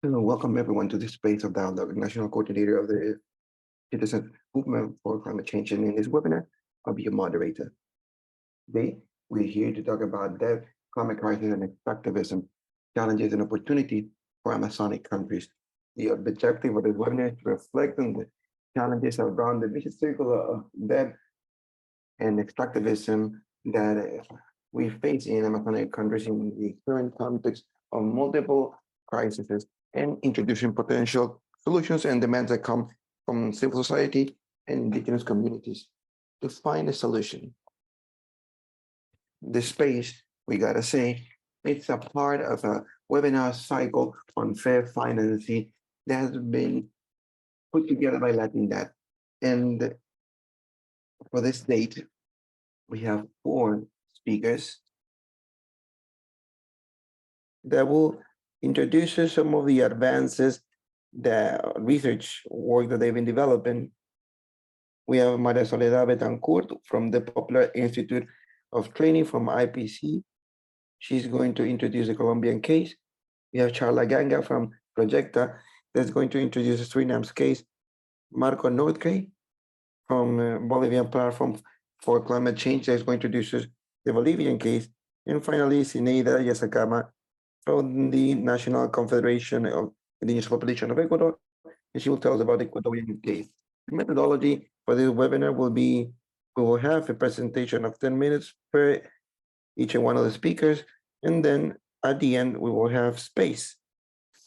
Hello, welcome everyone to this space of dialogue, National Coordinator of the Citizen Movement for Climate Change. And in this webinar, I'll be your moderator. Today, we're here to talk about debt, climate crisis, and extractivism, challenges and opportunities for Amazonic countries. The objective of this webinar is to reflect on the challenges around the vicious circle of debt and extractivism that we face in Amazonic countries in the current context of multiple crises and introducing potential solutions and demands that come from civil society and indigenous communities to find a solution. This space, we gotta say, it's a part of a webinar cycle on fair financing that has been put together by Latindadd. And for this date, we have 4 speakers that will introduce us some of the advances, the research work that they've been developing. We have Maria Soledad Betancourt from the Popular Institute of Training from IPC. She's going to introduce the Colombian case. We have Charla Ganga from Projecta that's going to introduce Suriname's case. Marco Nordke from Bolivian Platform for Climate Change that's going to introduce the Bolivian case. And finally, Sineida Yasakama from the National Confederation of Indigenous Population of Ecuador, and she will tell us about the Ecuadorian case. The methodology for this webinar will be, we will have a presentation of 10 minutes per each one of the speakers, and then at the end, we will have space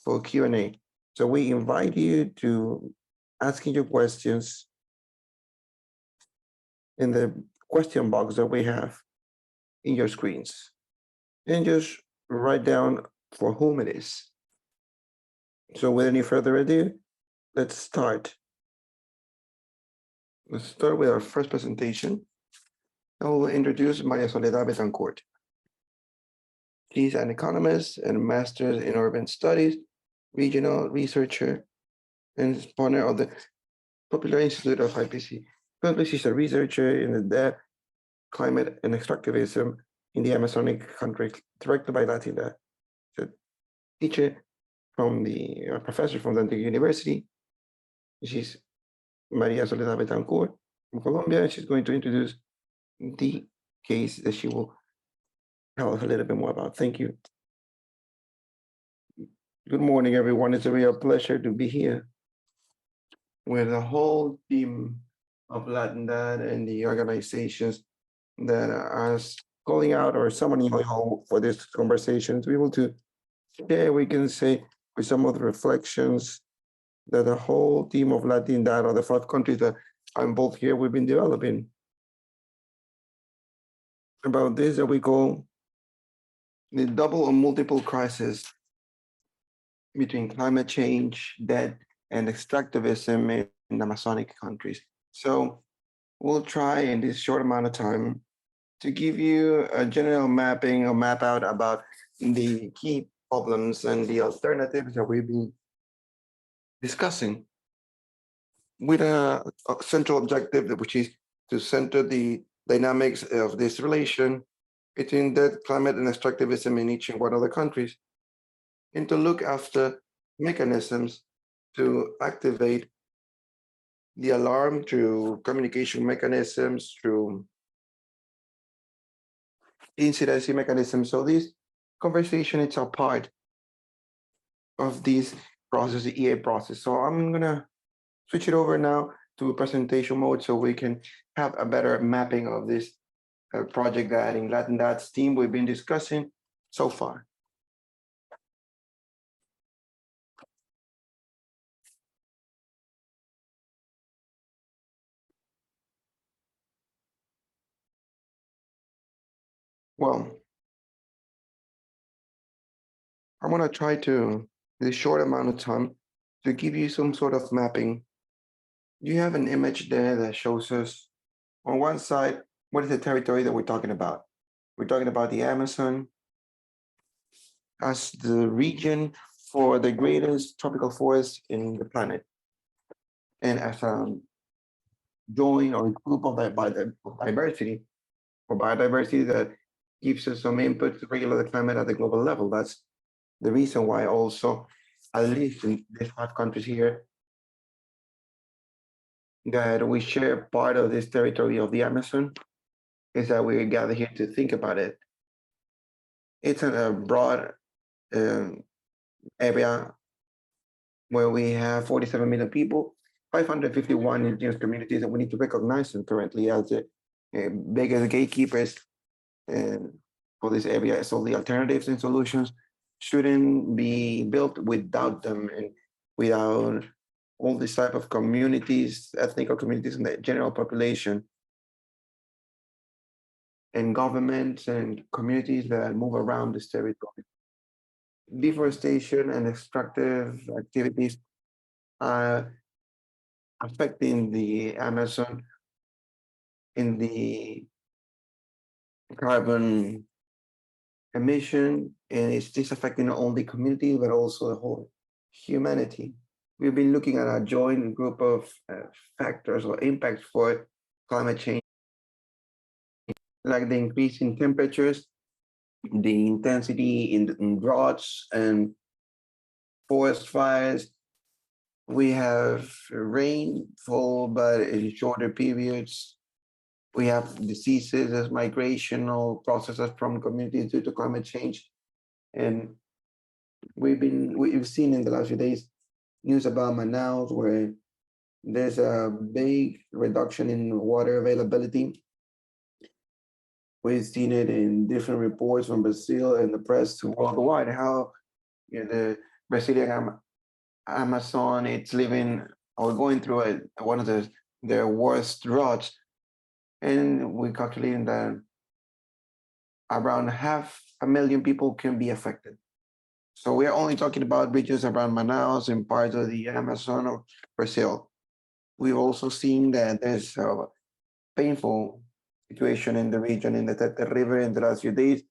for Q&A. So we invite you to asking your questions in the question box that we have in your screens. And just write down for whom it is. So with any further ado, let's start. Let's start with our first presentation. I will introduce Maria Soledad Betancourt. She's an economist and master's in urban studies, regional researcher, and partner of the Popular Institute of IPC. Currently, she's a researcher in the debt, climate, and extractivism in the Amazonic country, directed by Latindadd. She's a teacher from a professor from the University. She's Maria Soledad Betancourt from Colombia, and she's going to introduce the case that she will tell us a little bit more about. Thank you. Good morning, everyone. It's a real pleasure to be here with the whole team of Latindadd and the organizations that are calling out or summoning for this conversation to be able to share, we can say, with some of the reflections that the whole team of Latindadd or the 5 countries that are involved here, we've been developing about this that we call the double or multiple crisis between climate change, debt, and extractivism in Amazonic countries. So we'll try in this short amount of time to give you a general mapping or map out about the key problems and the alternatives that we've been discussing with a central objective, which is to center the dynamics of this relation between debt, climate, and extractivism in each and one of the countries, and to look after mechanisms to activate the alarm through communication mechanisms, through incidency mechanisms. So this conversation is a part of this process, the EA process. So I'm gonna switch it over now to presentation mode so we can have a better mapping of this project that in Latindadd's team we've been discussing so far. Well, I'm gonna try to, in this short amount of time, to give you some sort of mapping. You have an image there that shows us on one side, what is the territory that we're talking about? We're talking about the Amazon as the region for the greatest tropical forest in the planet. And as a joint or group of diversity or biodiversity that gives us some input to regulate the climate at the global level. That's the reason why also at least in these 5 countries here, that we share part of this territory of the Amazon, is that we gather here to think about it. It's a broad um, area where we have 47 million people, 551 indigenous communities, and we need to recognize them currently as the biggest gatekeepers for this area. So the alternatives and solutions shouldn't be built without them and without all these type of communities, ethnic communities, and the general population, and governments and communities that move around this territory. Deforestation and extractive activities are affecting the Amazon in the carbon emission, and it's this affecting not only community but also the whole humanity. We've been looking at a joint group of factors or impacts for climate change, like the increase in temperatures, the intensity in droughts and forest fires. We have rainfall, but in shorter periods. We have diseases as migrational processes from communities due to climate change. And we've seen in the last few days news about Manaus, where there's a big reduction in water availability. We've seen it in different reports from Brazil and the press worldwide, how the Brazilian Amazon, it's living or going through one of their worst droughts. And we're calculating that around 500,000 people can be affected. So we're only talking about regions around Manaus and parts of the Amazon or Brazil. We've also seen that there's a painful situation in the region, in the Tete River. In the last few days,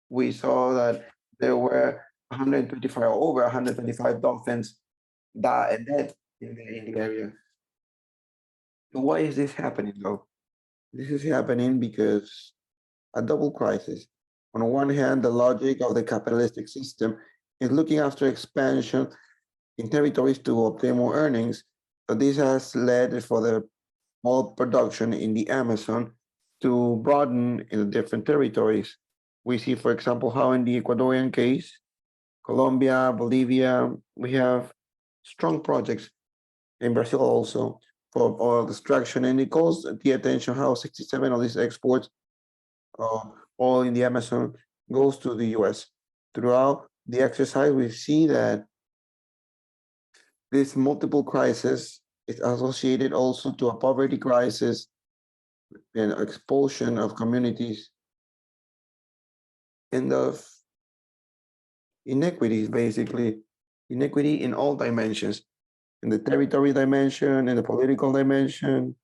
we saw that there were 125 or over 125 dolphins dead in the area. So why is this happening though? This is happening because a double crisis. On one hand, the logic of the capitalistic system is looking after expansion in territories to obtain more earnings. So this has led for the oil production in the Amazon to broaden in the different territories. We see, for example, how in the Ecuadorian case, Colombia, Bolivia, we have strong projects in Brazil also for oil extraction, and it calls the attention how 67 of these exports oil in the Amazon goes to the US. Throughout the exercise, we see that this multiple crisis is associated also to a poverty crisis and expulsion of communities and of inequities, basically. Inequity in all dimensions, in the territory dimension, in the political dimension,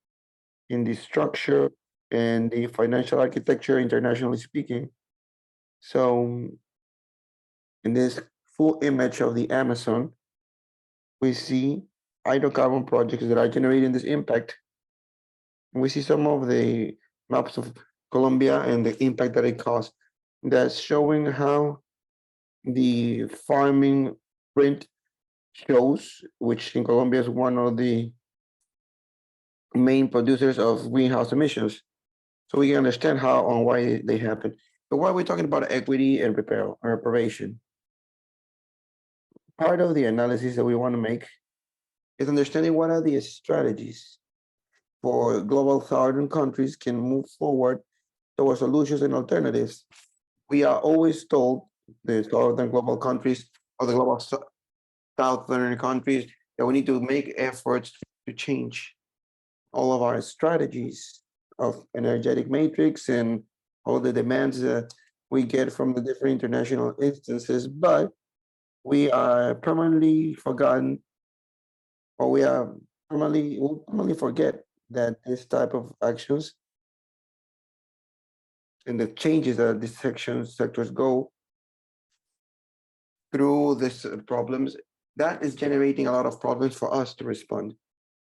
in the structure, and the financial architecture, internationally speaking. So, in this full image of the Amazon, we see hydrocarbon projects that are generating this impact. We see some of the maps of Colombia and the impact that it caused. That's showing how the farming print shows, which in Colombia is one of the main producers of greenhouse emissions. So we can understand how and why they happen. But why are we talking about equity and reparation? Part of the analysis that we want to make is understanding what are the strategies for global southern countries can move forward towards solutions and alternatives. We are always told, the southern global countries or the global southern countries, that we need to make efforts to change all of our strategies of energetic matrix and all the demands that we get from the different international instances, but we are permanently forgotten, or we'll permanently forget that this type of actions and the changes that these sectors go through these problems, that is generating a lot of problems for us to respond.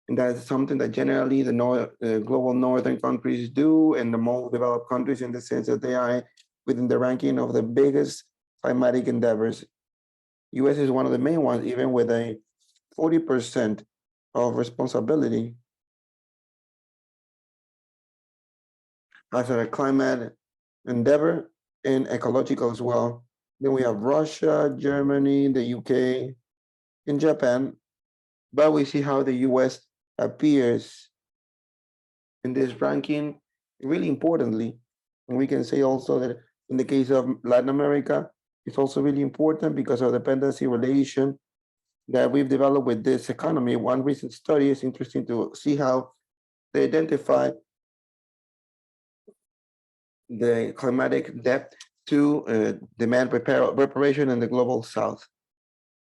And that is something that generally the global northern countries do, and the more developed countries, in the sense that they are within the ranking of the biggest climatic endeavors. US is one of the main ones, even with a 40% of responsibility as a climate endeavor and ecological as well. Then we have Russia, Germany, the UK, and Japan. But we see how the US appears in this ranking really importantly. And we can say also that in the case of Latin America, it's also really important because of the dependency relation that we've developed with this economy. One recent study is interesting to see how they identify the climatic debt to demand reparation in the global south.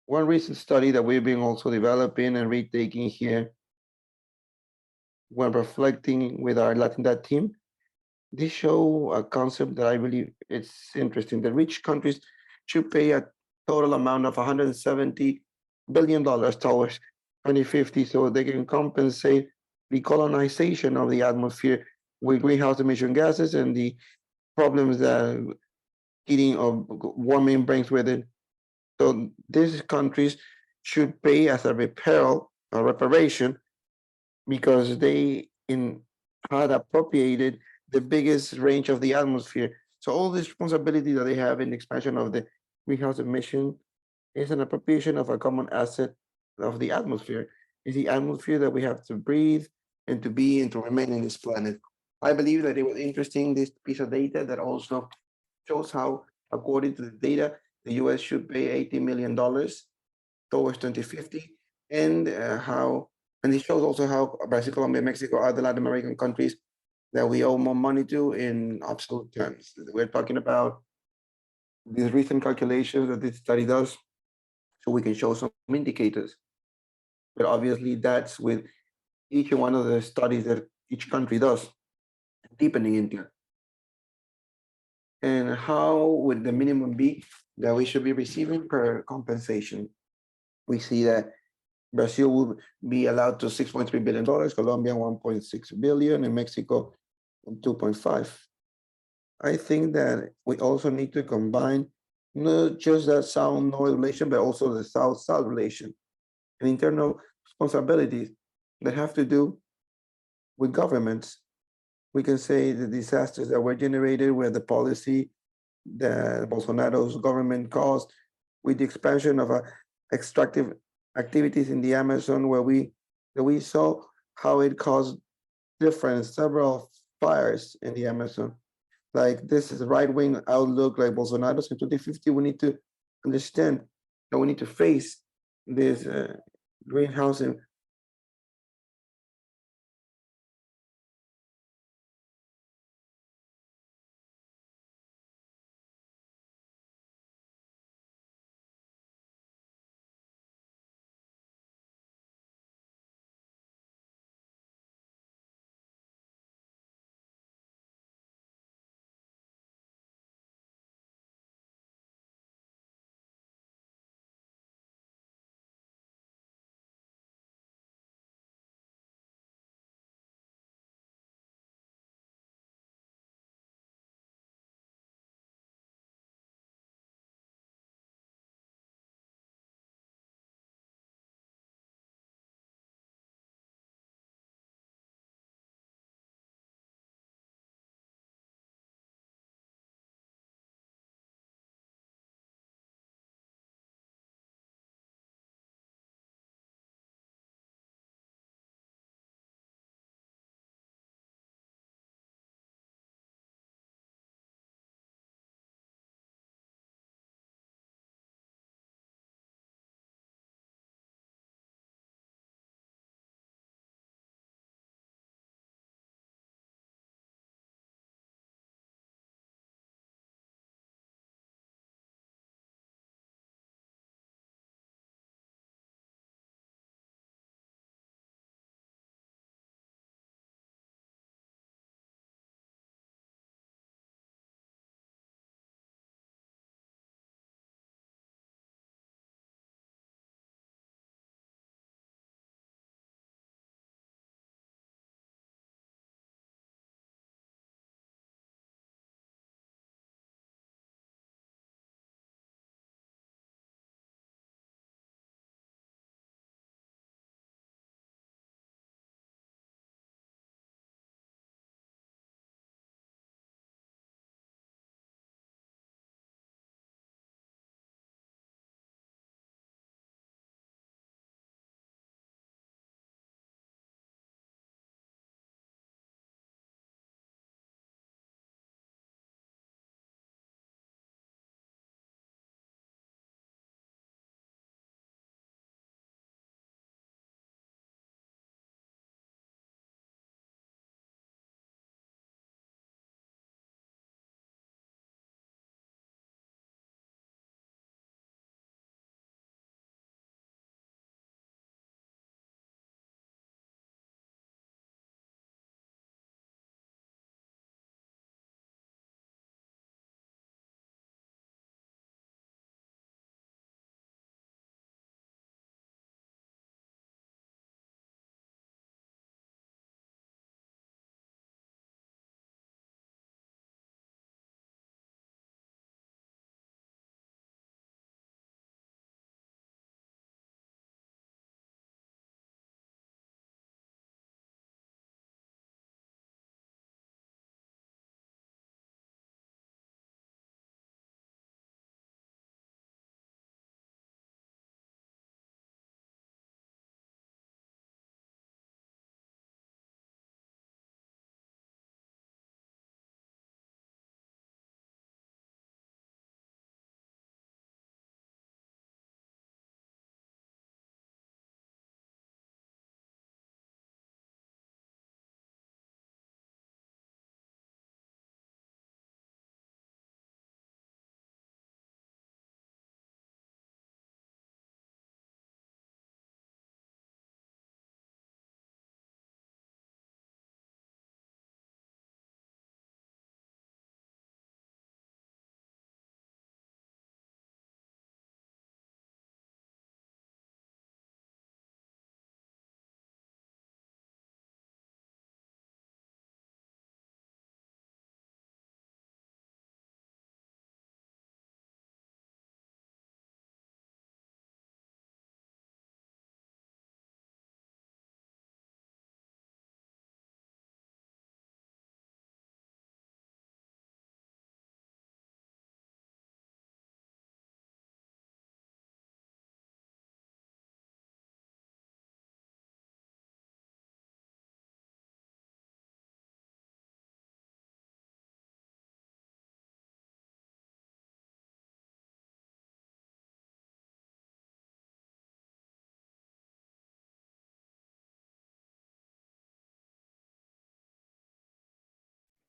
One recent study that we've been also developing and retaking here when reflecting with our Latindadd team, this show a concept that I believe it's interesting. The rich countries should pay a total amount of $170 billion towards 2050 so they can compensate the colonization of the atmosphere with greenhouse emission gases and the problems that heating or warming brings with it. So these countries should pay as a reparation because they had appropriated the biggest range of the atmosphere. So all this responsibility that they have in the expansion of the greenhouse emission is an appropriation of a common asset of the atmosphere. It's the atmosphere that we have to breathe and to be and to remain in this planet. I believe that it was interesting, this piece of data that also shows how, according to the data, the US should pay $80 million towards 2050, and and it shows also how Brazil, Colombia, Mexico are the Latin American countries that we owe more money to in absolute terms. We're talking about these recent calculations that this study does, so we can show some indicators. But obviously, that's with each one of the studies that each country does, deepening into. And how would the minimum be that we should be receiving per compensation? We see that Brazil will be allowed to $6.3 billion, Colombia 1.6 billion, and Mexico 2.5. I think that we also need to combine not just that South-North relation, but also the South-South relation and internal responsibilities that have to do with governments. We can say the disasters that were generated with the policy that Bolsonaro's government caused, with the expansion of extractive activities in the Amazon, where we saw how it caused several fires in the Amazon. Like this is right-wing outlook like Bolsonaro's in 2050, we need to understand that we need to face this greenhouse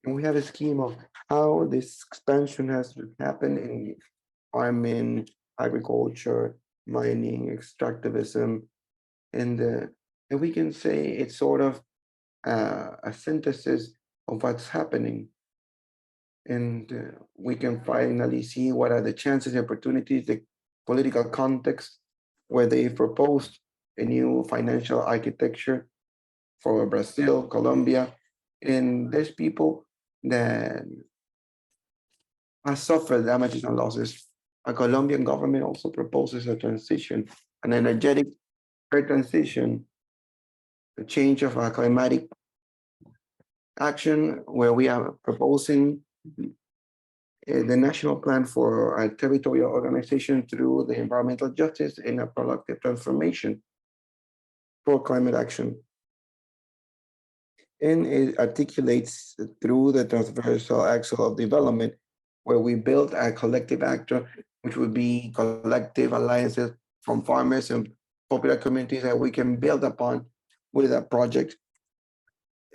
And we have a scheme of how this expansion has happened in farming, agriculture, mining, extractivism, and we can say it's sort of a synthesis of what's happening. And we can finally see what are the chances and opportunities, the political context where they proposed a new financial architecture for Brazil, Colombia, and there's people that have suffered damages and losses. A Colombian government also proposes a transition, an energetic fair transition, a change of a climatic action where we are proposing the national plan for a territorial organization through the environmental justice and a productive transformation for climate action. And it articulates through the transversal axle of development, where we build a collective actor, which would be collective alliances from farmers and popular communities that we can build upon with a project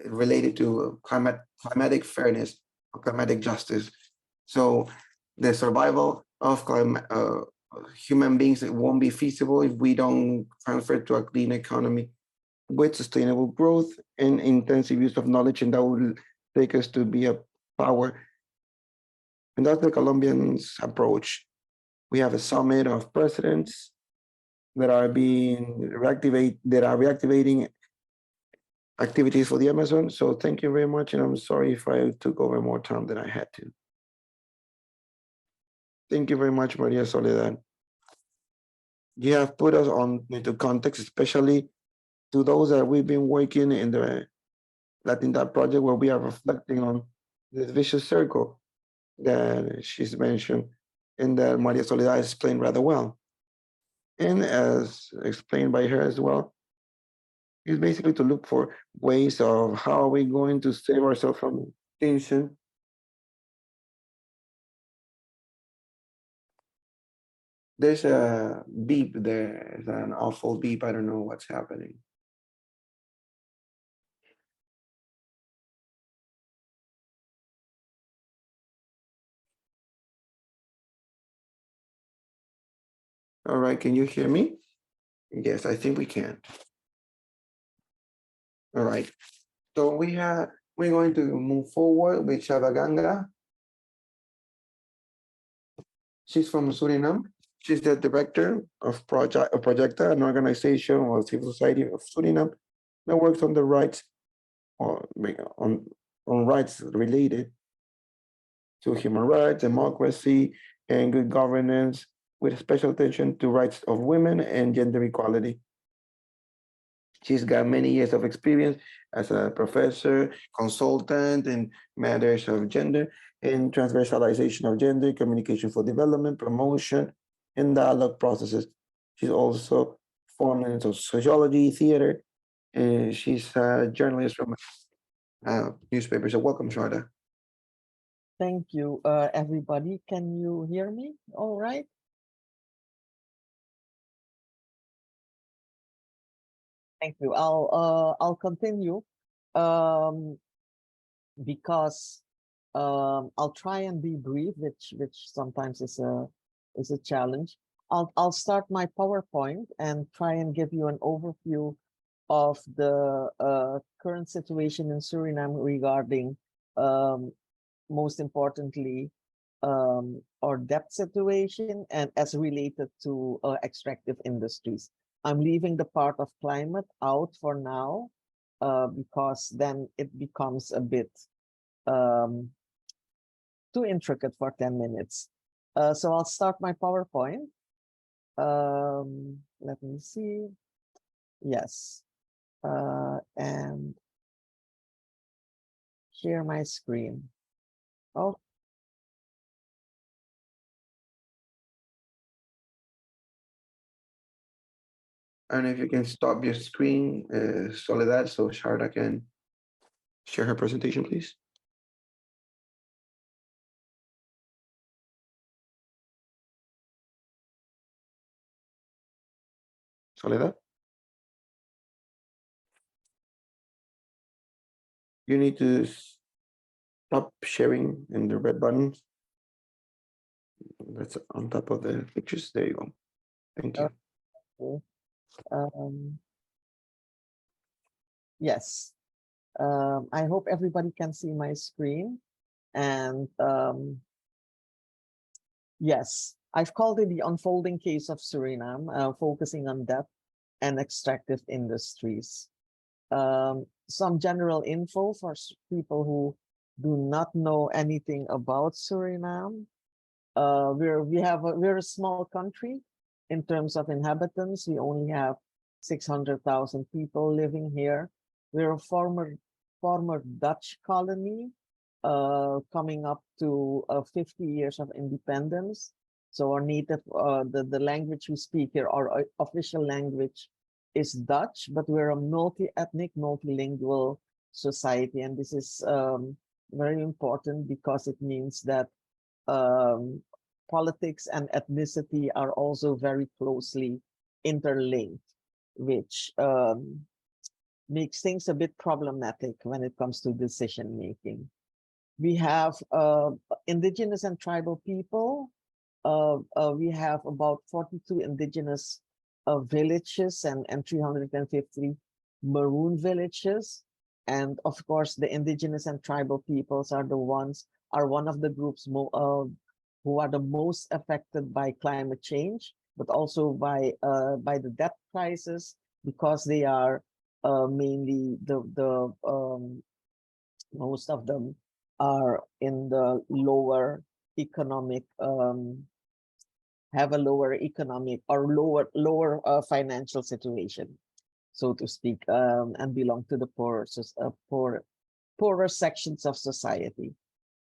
related to climatic fairness or climatic justice. So the survival of human beings won't be feasible if we don't transfer to a clean economy with sustainable growth and intensive use of knowledge, and that will take us to be a power. And that's the Colombians' approach. We have a summit of presidents that are reactivating activities for the Amazon. So thank you very much, and I'm sorry if I took over more time than I had to. Thank you very much, Maria Soledad. You have put us on into context, especially to those that we've been working in the Latindadd project, where we are reflecting on this vicious circle that she's mentioned and that Maria Soledad explained rather well. And as explained by her as well, is basically to look for ways of how are we going to save ourselves from tension. There's a beep there. It's an awful beep. I don't know what's happening. All right, can you hear me? Yes, I think we can. All right. So we're going to move forward with Shabaganga. She's from Suriname. She's the director of Projecta, an organization or civil society of Suriname that works on the rights or on rights related to human rights, democracy, and good governance, with special attention to rights of women and gender equality. She's got many years of experience as a professor, consultant in matters of gender and transversalization of gender, communication for development, promotion, and dialogue processes. She's also formed in sociology, theater, and she's a journalist from newspapers. So welcome, Sharda. Thank you, everybody. Can you hear me? All right. Thank you. I'll continue because I'll try and be brief, which sometimes is a challenge. I'll start my PowerPoint and try and give you an overview of the current situation in Suriname regarding most importantly our debt situation and as related to extractive industries. I'm leaving the part of climate out for now because then it becomes a bit too intricate for 10 minutes. So I'll start my PowerPoint. Let me see. Yes. And share my screen. Oh. And if you can stop your screen, Soledad, so Sharda can share her presentation, please. Soledad? You need to stop sharing and the red buttons. That's on top of the pictures. There you go. Thank you. Okay. Yes. I hope everybody can see my screen. And yes, I've called it the unfolding case of Suriname, focusing on debt and extractive industries. Some general info for people who do not know anything about Suriname. We're a small country in terms of inhabitants. We only have 600,000 people living here. We're a former Dutch colony, coming up to 50 years of independence. So our native, the language we speak here, our official language is Dutch, but we're a multi-ethnic, multilingual society. And this is very important because it means that politics and ethnicity are also very closely interlinked, which makes things a bit problematic when it comes to decision making. We have indigenous and tribal people. We have about 42 indigenous villages and 350 maroon villages. And of course, the indigenous and tribal peoples are one of the groups who are the most affected by climate change, but also by the debt crisis, because they are mainly most of them are in the lower economic, have a lower economic or lower financial situation, so to speak, and belong to the poorer sections of society.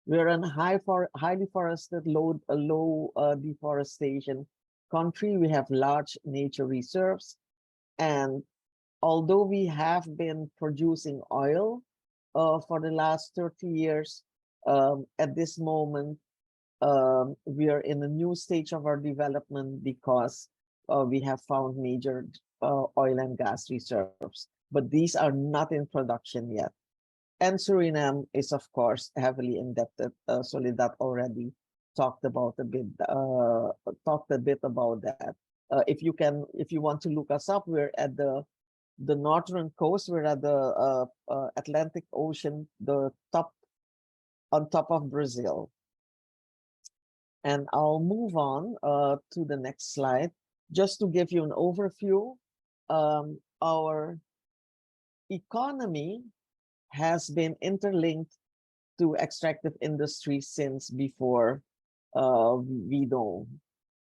We're in highly forested, low deforestation country. We have large nature reserves, and although we have been producing oil for the last 30 years, at this moment, we are in a new stage of our development because we have found major oil and gas reserves, but these are not in production yet. And Suriname is, of course, heavily indebted. Soledad already talked a bit about that. If you want to look us up, we're at the northern coast. We're at the Atlantic Ocean, on top of Brazil. And I'll move on to the next slide, just to give you an overview. Our economy has been interlinked to extractive industries since before we know,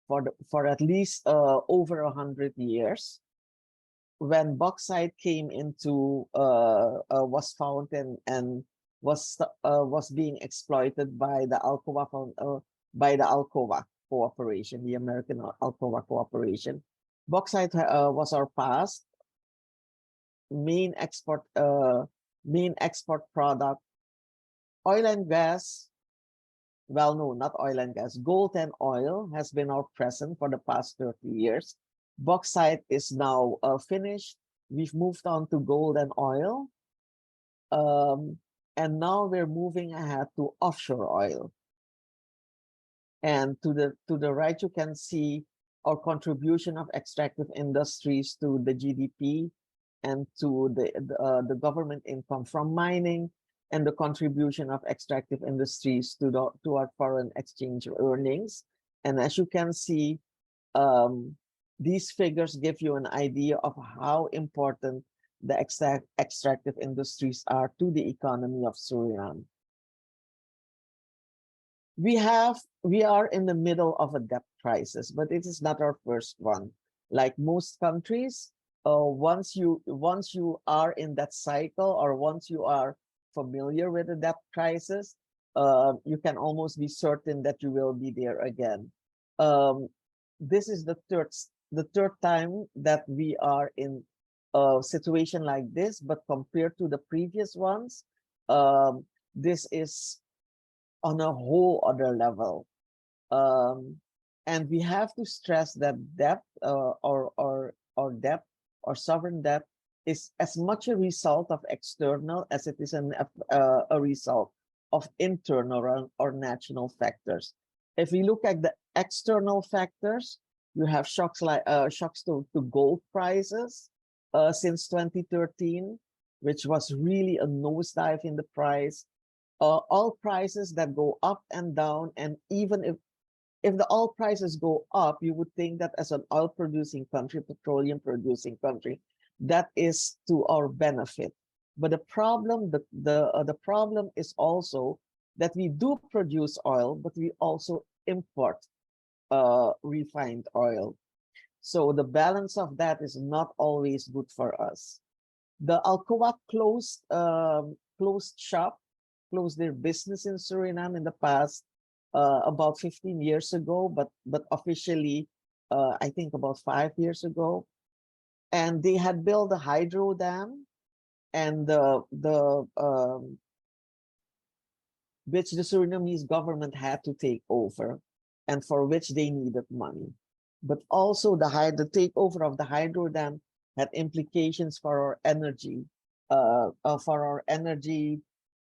for at least over 100 years. When bauxite came into was found and was being exploited by the Alcoa Cooperation, the American Alcoa Cooperation. Bauxite was our past main export product. Oil and gas, well, no, not oil and gas. Gold and oil has been our present for the past 30 years. Bauxite is now finished. We've moved on to gold and oil. And now we're moving ahead to offshore oil. And to the right, you can see our contribution of extractive industries to the GDP and to the government income from mining, and the contribution of extractive industries to our foreign exchange earnings. And as you can see, these figures give you an idea of how important the extractive industries are to the economy of Suriname. We are in the middle of a debt crisis, but it is not our first one. Like most countries, once you are in that cycle, or once you are familiar with the debt crisis, you can almost be certain that you will be there again. This is the third time that we are in a situation like this, but compared to the previous ones, this is on a whole other level. And we have to stress that debt, or debt, or sovereign debt, is as much a result of external as it is a result of internal or national factors. If we look at the external factors, you have shocks like shocks to gold prices since 2013, which was really a nosedive in the price. Oil prices that go up and down, and even if the oil prices go up, you would think that as an oil producing country, petroleum producing country, that is to our benefit. But the problem is also that we do produce oil, but we also import refined oil. So the balance of that is not always good for us. The Alcoa closed shop, closed their business in Suriname in the past about 15 years ago, but officially I think about 5 years ago. And they had built a hydro dam, and which the Surinamese government had to take over, and for which they needed money. But also the takeover of the hydro dam had implications for our energy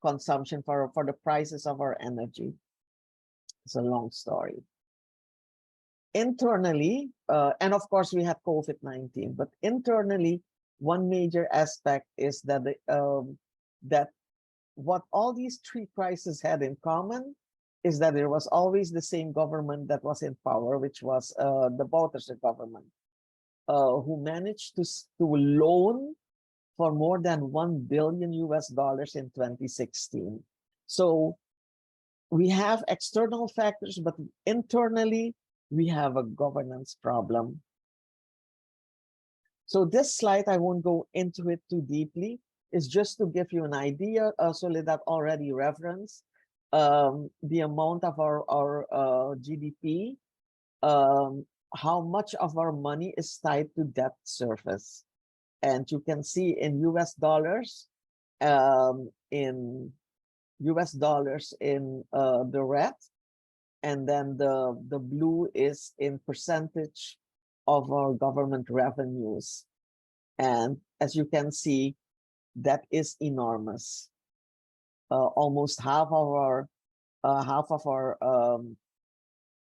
consumption, for the prices of our energy. It's a long story. Internally, and of course we had COVID-19, but internally, one major aspect is that that what all these three crises had in common is that there was always the same government that was in power, which was the Bouterse government, who managed to loan for more than $1 billion in 2016. So we have external factors, but internally we have a governance problem. So this slide, I won't go into it too deeply, is just to give you an idea. Soledad already referenced the amount of our GDP, how much of our money is tied to debt service. And you can see in US dollars, in the red, and then the blue is in percentage of our government revenues. And as you can see, that is enormous. Almost half of our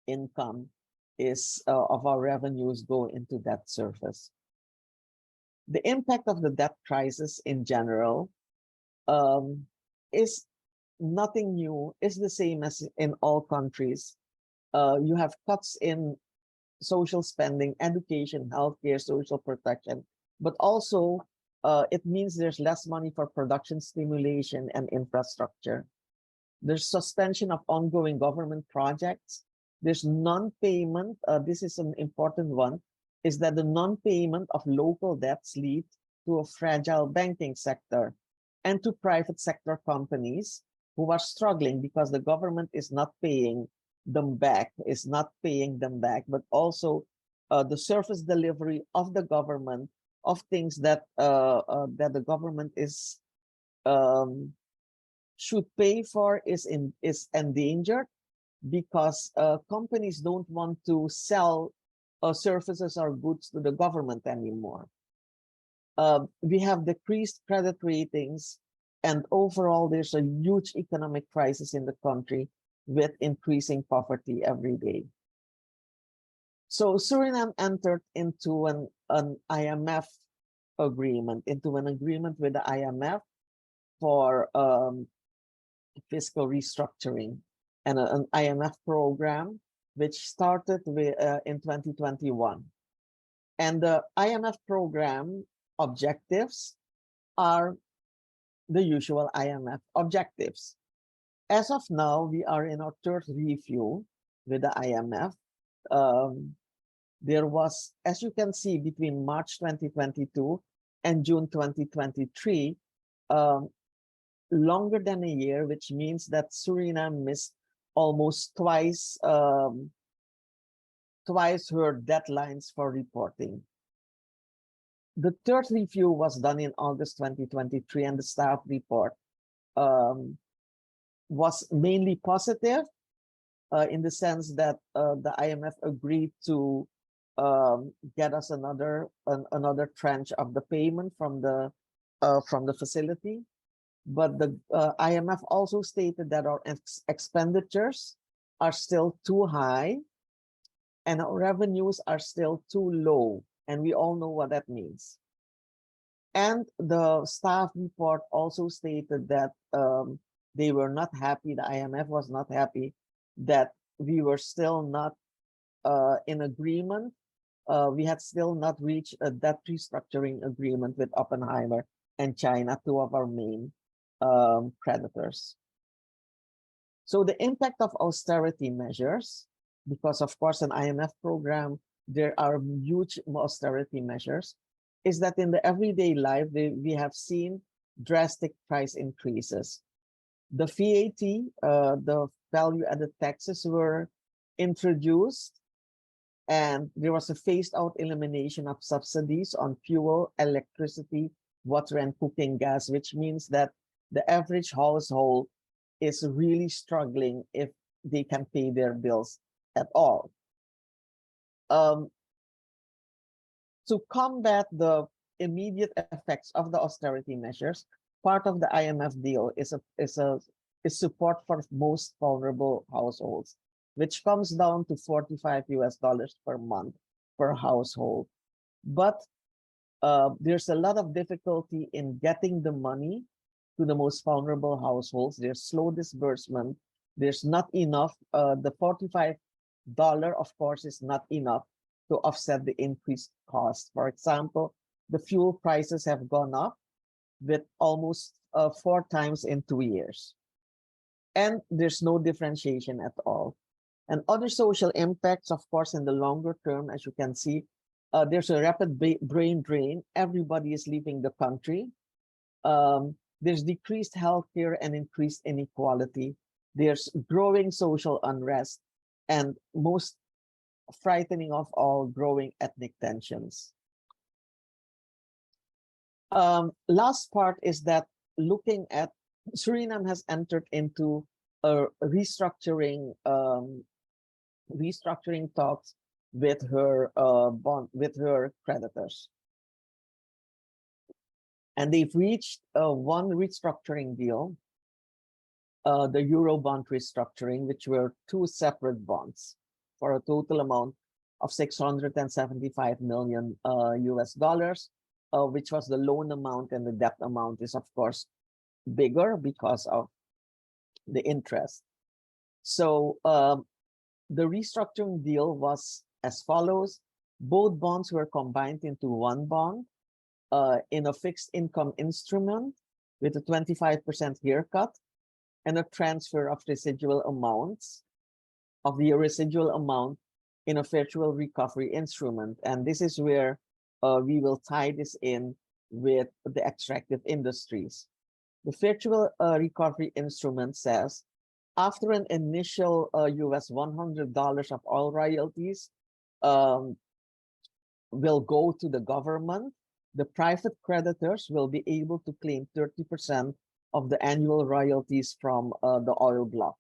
income is of our revenues go into debt service. The impact of the debt crisis in general is nothing new. It's the same as in all countries. You have cuts in social spending, education, healthcare, social protection, but also it means there's less money for production stimulation and infrastructure. There's suspension of ongoing government projects. There's non-payment. This is an important one, is that the non-payment of local debts lead to a fragile banking sector and to private sector companies who are struggling because the government is not paying them back, but also the service delivery of the government of things that the government is should pay for is endangered, because companies don't want to sell services or goods to the government anymore. We have decreased credit ratings, and overall there's a huge economic crisis in the country with increasing poverty every day. So Suriname entered into an IMF agreement, with the IMF for fiscal restructuring, and an IMF program which started in 2021. And the IMF program objectives are the usual IMF objectives. As of now, we are in our third review with the IMF. There was, as you can see, between March 2022 and June 2023, longer than a year, which means that Suriname missed almost twice her deadlines for reporting. The third review was done in August 2023, and the staff report was mainly positive, in the sense that the IMF agreed to get us another tranche of the payment from the facility. But the IMF also stated that our expenditures are still too high and our revenues are still too low. And we all know what that means. And the staff report also stated that they were not happy, the IMF was not happy that we were still not in agreement. We had still not reached a debt restructuring agreement with Oppenheimer and China, two of our main creditors. So the impact of austerity measures, because of course an IMF program, there are huge austerity measures, is that in the everyday life, we have seen drastic price increases. The VAT, the value-added taxes were introduced, and there was a phased-out elimination of subsidies on fuel, electricity, water, and cooking gas, which means that the average household is really struggling if they can pay their bills at all. To combat the immediate effects of the austerity measures, part of the IMF deal is support for most vulnerable households, which comes down to $45 per month per household. But there's a lot of difficulty in getting the money to the most vulnerable households. There's slow disbursement. There's not enough. The $45, of course, is not enough to offset the increased cost. For example, the fuel prices have gone up with almost 4 times in 2 years. And there's no differentiation at all. And other social impacts, of course, in the longer term, as you can see, there's a rapid brain drain. Everybody is leaving the country. There's decreased healthcare and increased inequality. There's growing social unrest, and most frightening of all, growing ethnic tensions. Last part is that looking at Suriname has entered into a restructuring talks with her creditors, and they've reached one restructuring deal, the Euro bond restructuring, which were 2 separate bonds for a total amount of $675 million US dollars, which was the loan amount, and the debt amount is of course bigger because of the interest. So the restructuring deal was as follows. Both bonds were combined into one bond in a fixed income instrument with a 25% haircut and a transfer of residual amounts of the residual amount in a virtual recovery instrument. And this is where we will tie this in with the extractive industries. The virtual recovery instrument says, after an initial US $100 of oil royalties will go to the government, the private creditors will be able to claim 30% of the annual royalties from the oil block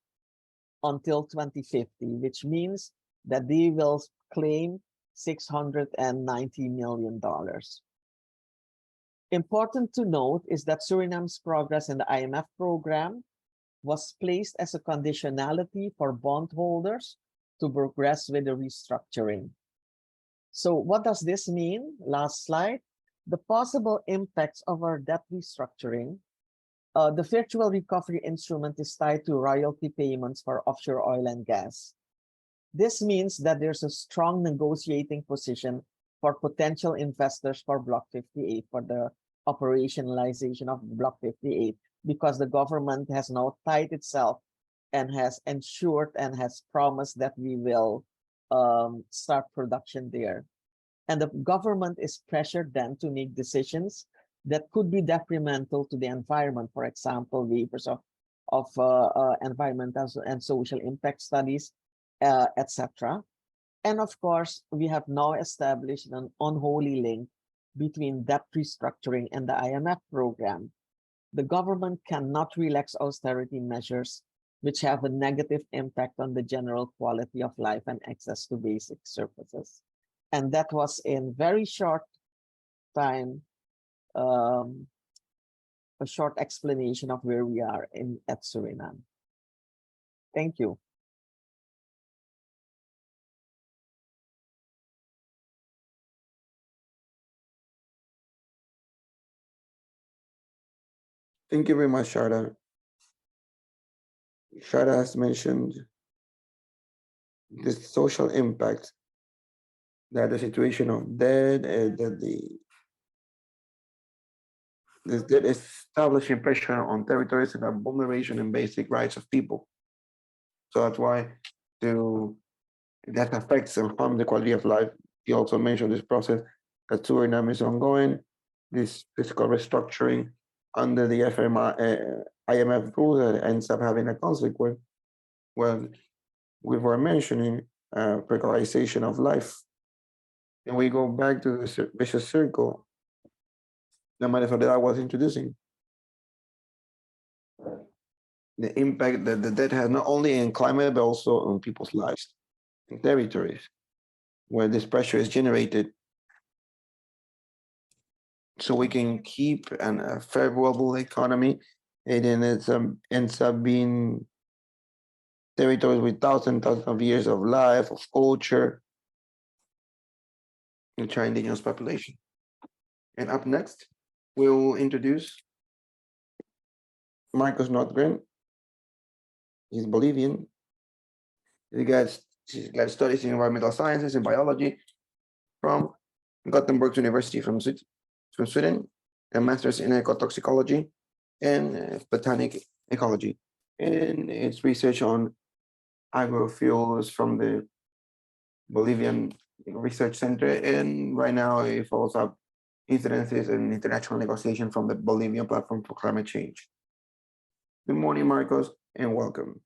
until 2050, which means that they will claim $690 million. Important to note is that Suriname's progress in the IMF program was placed as a conditionality for bondholders to progress with the restructuring. So what does this mean? Last slide. The possible impacts of our debt restructuring. The virtual recovery instrument is tied to royalty payments for offshore oil and gas. This means that there's a strong negotiating position for potential investors for Block 58, for the operationalization of Block 58, because the government has now tied itself and has ensured and has promised that we will start production there. And the government is pressured then to make decisions that could be detrimental to the environment. For example, waivers of environmental and social impact studies, etc. And of course, we have now established an unholy link between debt restructuring and the IMF program. The government cannot relax austerity measures which have a negative impact on the general quality of life and access to basic services. And that was in very short time a short explanation of where we are at Suriname. Thank you. Thank you very much, Sharda. Sharda has mentioned the social impact that the situation of debt, that this debt is establishing pressure on territories and a vulneration in basic rights of people. So that's why that affects and harms the quality of life. He also mentioned this process that Suriname is ongoing, this fiscal restructuring under the IMF rules that ends up having a consequence. Well, we were mentioning precarization of life. And we go back to the vicious circle that Maria Soledad was introducing. The impact that the debt has not only in climate, but also on people's lives and territories where this pressure is generated. So we can keep a favorable economy, and then it ends up being territories with thousands of years of life, of culture, and our indigenous population. And up next, we'll introduce Marcos Nordgren. He's Bolivian. He's got studies in environmental sciences and biology from Gothenburg University from Sweden, a master's in ecotoxicology and botanic ecology. And it's research on agrofuels from the Bolivian Research Center. And right now it follows up incidences and international negotiation from the Bolivian Platform for Climate Change. Good morning, Marcos, and welcome.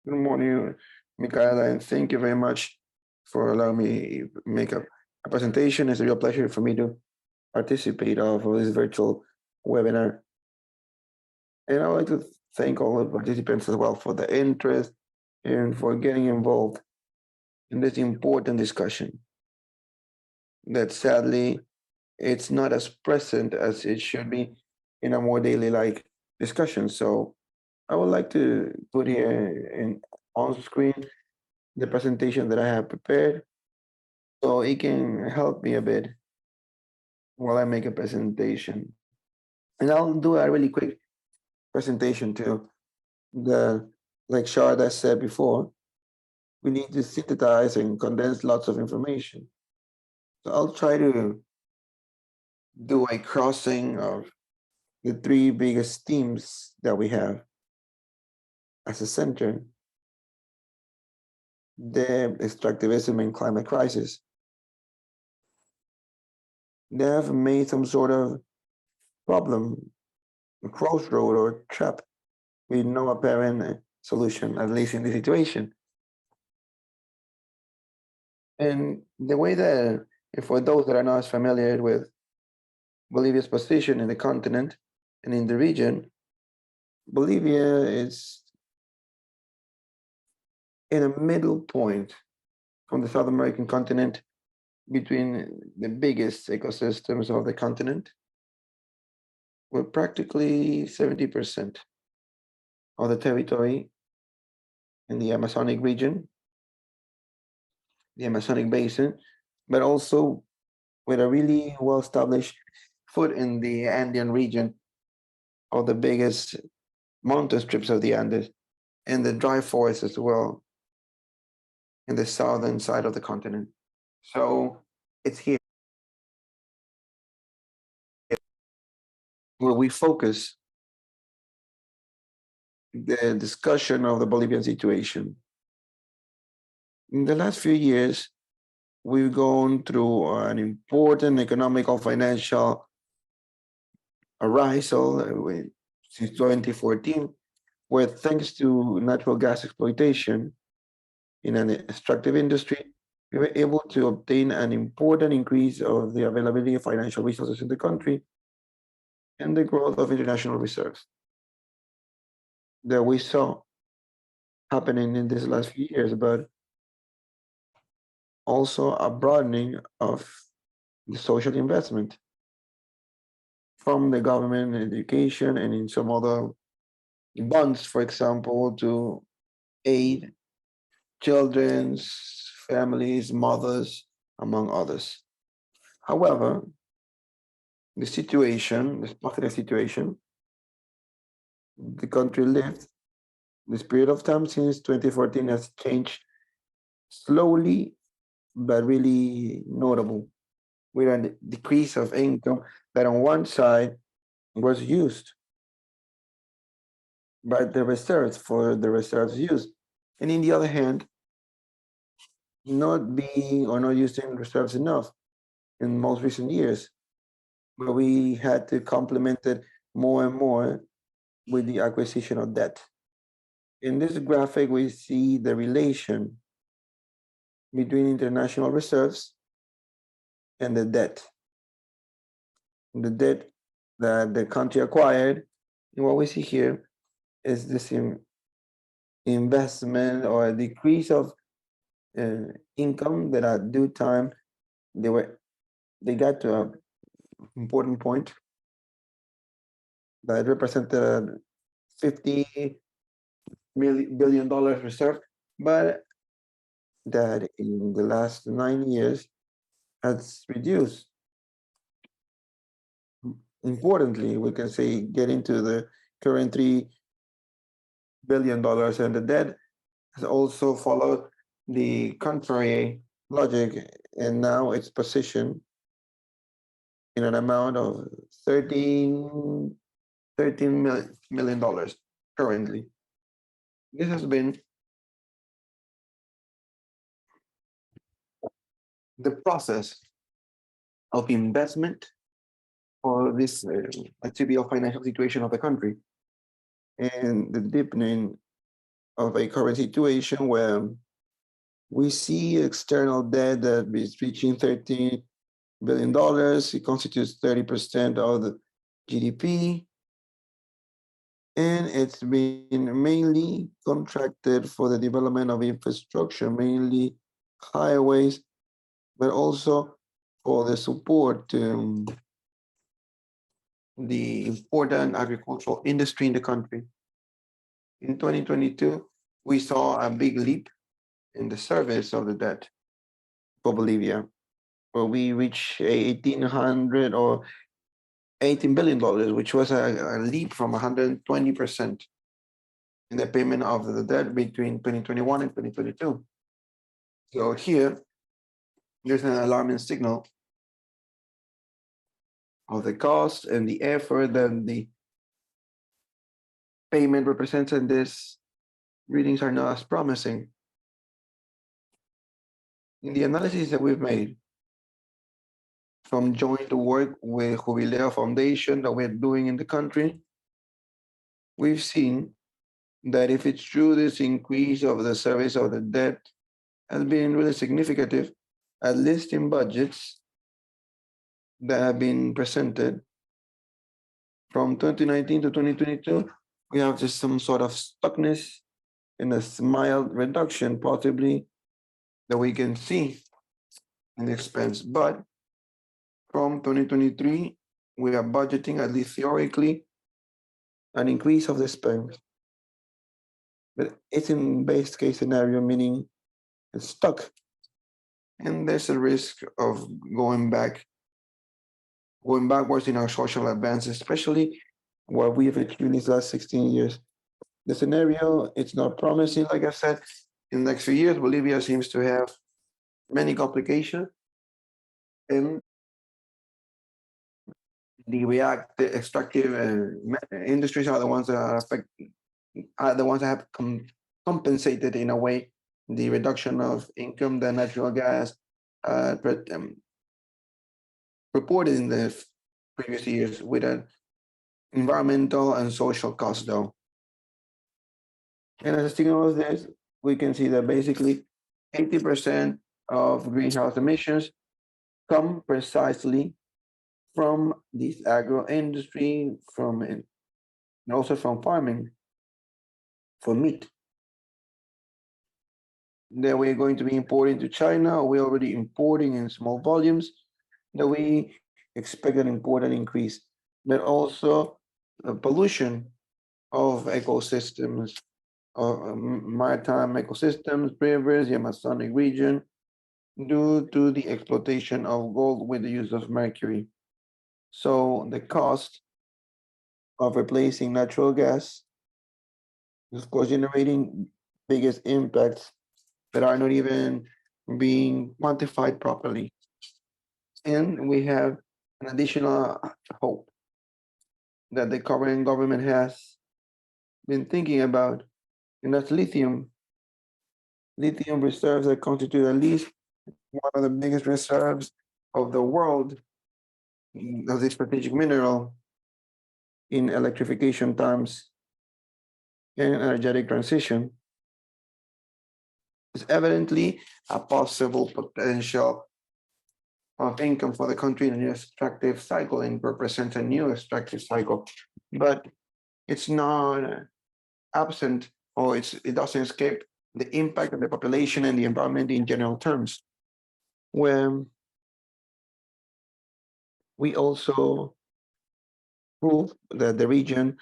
Good morning, Micaela, and thank you very much for allowing me to make a presentation. It's a real pleasure for me to participate of this virtual webinar. And I'd like to thank all the participants as well for the interest and for getting involved in this important discussion that sadly it's not as present as it should be in a more daily like discussion. So I would like to put here on screen the presentation that I have prepared so it can help me a bit while I make a presentation. And I'll do a really quick presentation too. Like Sharda said before, we need to synthesize and condense lots of information. So I'll try to do a crossing of the three biggest themes that we have as a center: the extractivism and climate crisis. They have made some sort of problem, a crossroad or trap with no apparent solution, at least in this situation. And the way that, for those that are not as familiar with Bolivia's position in the continent and in the region, Bolivia is in a middle point from the South American continent between the biggest ecosystems of the continent, with practically 70% of the territory in the Amazonic region, the Amazonic basin, but also with a really well-established foot in the Andean region, of the biggest mountain strips of the Andes, and the dry forests as well in the southern side of the continent. So it's here where we focus the discussion of the Bolivian situation. In the last few years, we've gone through an important economical, financial arisal since 2014, where thanks to natural gas exploitation in an extractive industry, we were able to obtain an important increase of the availability of financial resources in the country and the growth of international reserves that we saw happening in these last few years, but also a broadening of the social investment from the government in education and in some other bonds, for example, to aid children's families, mothers, among others. However, this positive situation, the country lived, this period of time since 2014 has changed slowly, but really notable, with a decrease of income that on one side was used by the reserves for the reserves use. And in the other hand, not being or not using reserves enough in most recent years, but we had to complement it more and more with the acquisition of debt. In this graphic, we see the relation between international reserves and the debt. The debt that the country acquired, and what we see here is this investment or a decrease of income that at due time they got to an important point that represented 50 billion dollars reserve, but that in the last 9 years has reduced. Importantly, we can say getting to the current $3 billion, and the debt has also followed the contrary logic, and now it's positioned in an amount of $13 million currently. This has been the process of investment for this material financial situation of the country, and the deepening of a current situation where we see external debt that is reaching $13 billion. It constitutes 30% of the GDP, and it's been mainly contracted for the development of infrastructure, mainly highways, but also for the support to the important agricultural industry in the country. In 2022, we saw a big leap in the service of the debt for Bolivia, where we reached 1,800 or $18 billion, which was a leap from 120% in the payment of the debt between 2021 and 2022. So here, there's an alarming signal of the cost and the effort that the payment represents, and these readings are not as promising. In the analysis that we've made from joint work with Jubileo Foundation that we're doing in the country, we've seen that if it's true, this increase of the service of the debt has been really significant, at least in budgets that have been presented from 2019 to 2022, we have just some sort of stuckness and a mild reduction, possibly, that we can see in the expense. But from 2023, we are budgeting, at least theoretically, an increase of the spend. But it's in base case scenario, meaning it's stuck. And there's a risk of going backwards in our social advances, especially what we've achieved in these last 16 years. The scenario, it's not promising, like I said. In the next few years, Bolivia seems to have many complications, and the extractive industries are the ones that have compensated in a way the reduction of income that natural gas reported in the previous years, with an environmental and social cost, though. And as a signal of this, we can see that basically 80% of greenhouse emissions come precisely from this agro industry, and also from farming for meat. That we're going to be importing to China, or we're already importing in small volumes. that we expect an important increase, but also pollution of ecosystems, maritime ecosystems, rivers, the Amazonic region, due to the exploitation of gold with the use of mercury. So the cost of replacing natural gas is, of course, generating biggest impacts that are not even being quantified properly. And we have an additional hope that the current government has been thinking about, and that's lithium. Lithium reserves that constitute at least one of the biggest reserves of the world of this strategic mineral in electrification terms and energetic transition is evidently a possible potential of income for the country in a new extractive cycle and represents a new extractive cycle. But it's not absent, or it doesn't escape the impact on the population and the environment in general terms. When we also prove that the region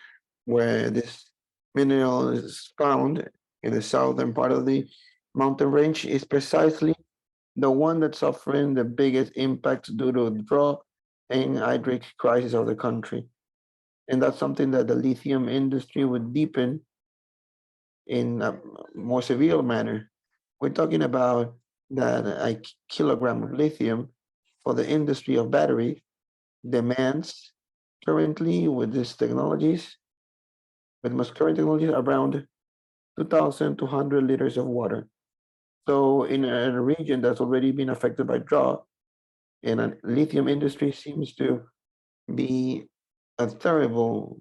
where this mineral is found in the southern part of the mountain range is precisely the one that's suffering the biggest impact due to drought and hydric crisis of the country. And that's something that the lithium industry would deepen in a more severe manner. We're talking about that a kilogram of lithium for the industry of battery demands currently with these technologies, with most current technologies, around 2,200 liters of water. So in a region that's already been affected by drought, and a lithium industry seems to be a terrible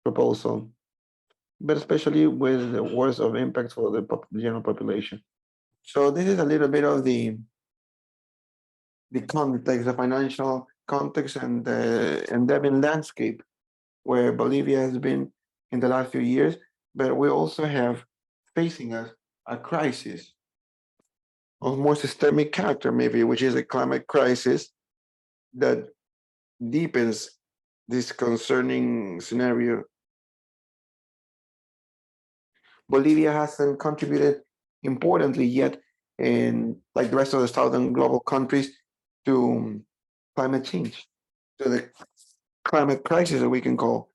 proposal, but especially with the worst of impact for the general population. So this is a little bit of the context, the financial context, and the endemic landscape where Bolivia has been in the last few years. But we also have facing us a crisis of more systemic character, maybe, which is a climate crisis that deepens this concerning scenario. Bolivia hasn't contributed importantly yet, in like the rest of the southern global countries, to climate change, to the climate crisis that we can call.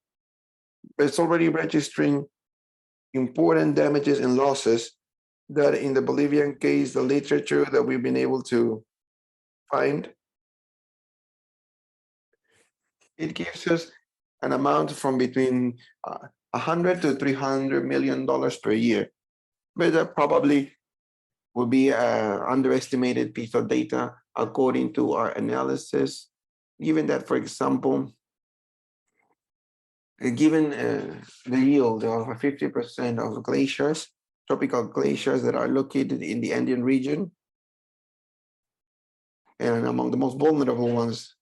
It's already registering important damages and losses that in the Bolivian case, the literature that we've been able to find, it gives us an amount from between 100 to $300 million per year. But that probably will be an underestimated piece of data according to our analysis, given that, for example, given the yield of 50% of glaciers, tropical glaciers that are located in the Andean region, and among the most vulnerable ones,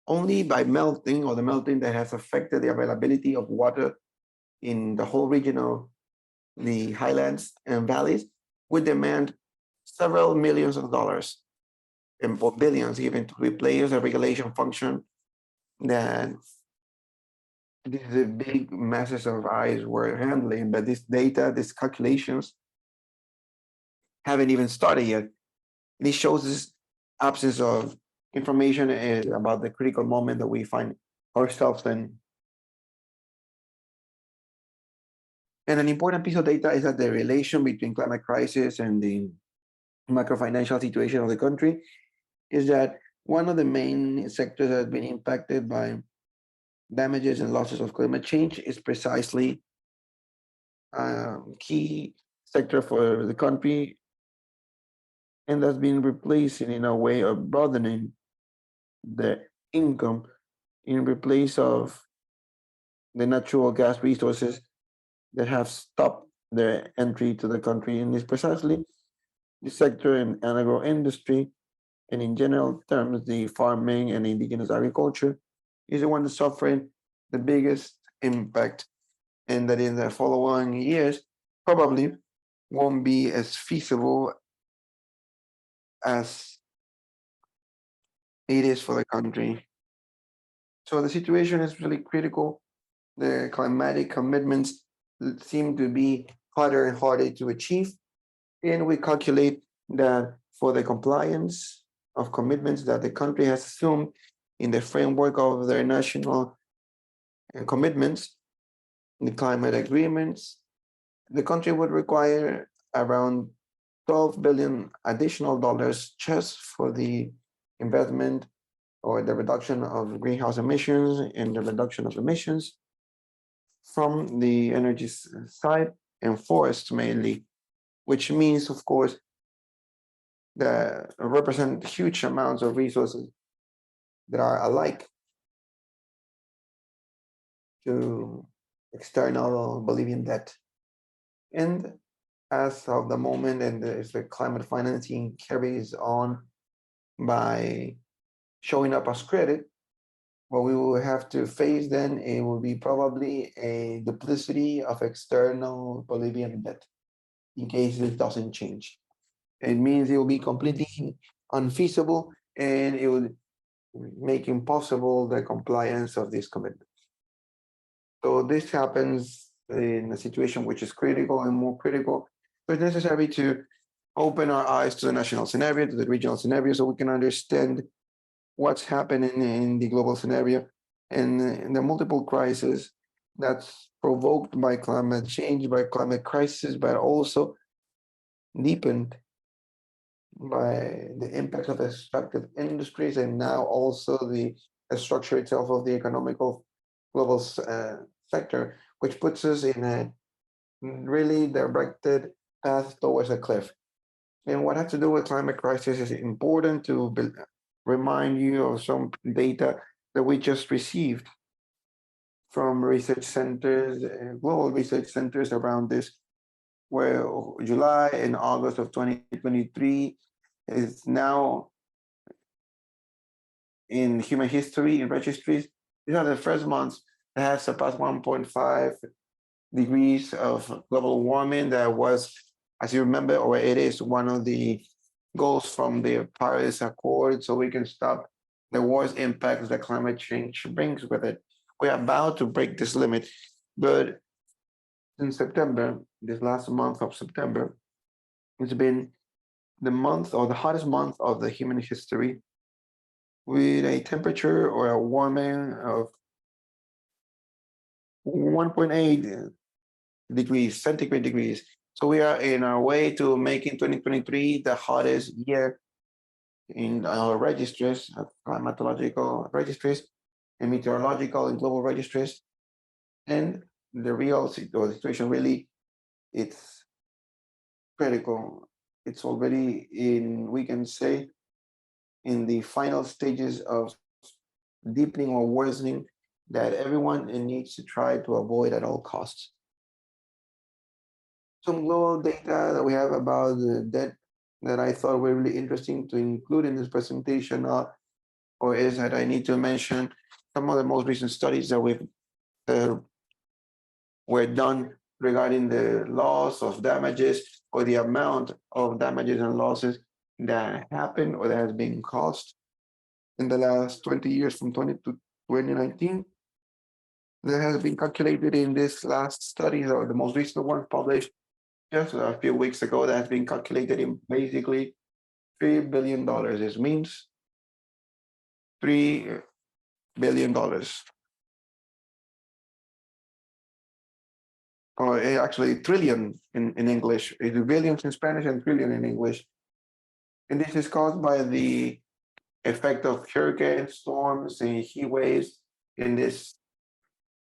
only by melting, or the melting that has affected the availability of water in the whole region of the highlands and valleys, would demand several millions of dollars, and or billions even, to replace a regulation function that these big masses of ice were handling. But this data, these calculations, haven't even started yet. This shows this absence of information about the critical moment that we find ourselves in. And an important piece of data is that the relation between climate crisis and the macro-financial situation of the country is that one of the main sectors that has been impacted by damages and losses of climate change is precisely a key sector for the country, and that's been replacing in a way of broadening the income in replace of the natural gas resources that have stopped their entry to the country. And it's precisely the sector in agro industry, and in general terms, the farming and indigenous agriculture, is the one that's suffering the biggest impact, and that in the following years probably won't be as feasible as it is for the country. So the situation is really critical. The climatic commitments seem to be harder and harder to achieve. And we calculate that for the compliance of commitments that the country has assumed in the framework of their national commitments, the climate agreements, the country would require around 12 billion additional dollars just for the investment or the reduction of greenhouse emissions and the reduction of emissions from the energy side and forests mainly, which means, of course, that represent huge amounts of resources that are alike to external Bolivian debt. And as of the moment, and as the climate financing carries on by showing up as credit, what we will have to face then, it will be probably a duplicity of external Bolivian debt in case this doesn't change. It means it will be completely unfeasible and it will make impossible the compliance of this commitment. So this happens in a situation which is critical and more critical. So it's necessary to open our eyes to the national scenario, to the regional scenario, so we can understand what's happening in the global scenario and the multiple crises that's provoked by climate change, by climate crisis, but also deepened by the impact of extractive industries and now also the structure itself of the economical global sector, which puts us in a really directed path towards a cliff. And what has to do with climate crisis is important to remind you of some data that we just received from research centers, global research centers around this, where July and August of 2023 is now in human history in registries. These are the first months that have surpassed 1.5 degrees of global warming. That was, as you remember, or it is one of the goals from the Paris Accord, so we can stop the worst impacts that climate change brings with it. We are about to break this limit, but in September, this last month of September, it's been the month or the hottest month of the human history, with a temperature or a warming of 1.8 degrees centigrade degrees. So we are in our way to making 2023 the hottest year in our registries, climatological registries, and meteorological and global registries. And the real situation really, it's critical. It's already in, we can say, in the final stages of deepening or worsening that everyone needs to try to avoid at all costs. Some global data that we have about the debt that I thought were really interesting to include in this presentation or is that I need to mention some of the most recent studies that we've were done regarding the loss of damages or the amount of damages and losses that happened or that has been caused in the last 20 years from 20 to 2019. That has been calculated in this last study, or the most recent one published just a few weeks ago, that has been calculated in basically $3 billion. This means $3 billion. Or actually trillion in English. It's billions in Spanish and trillion in English. And this is caused by the effect of hurricanes, storms, and heat waves in this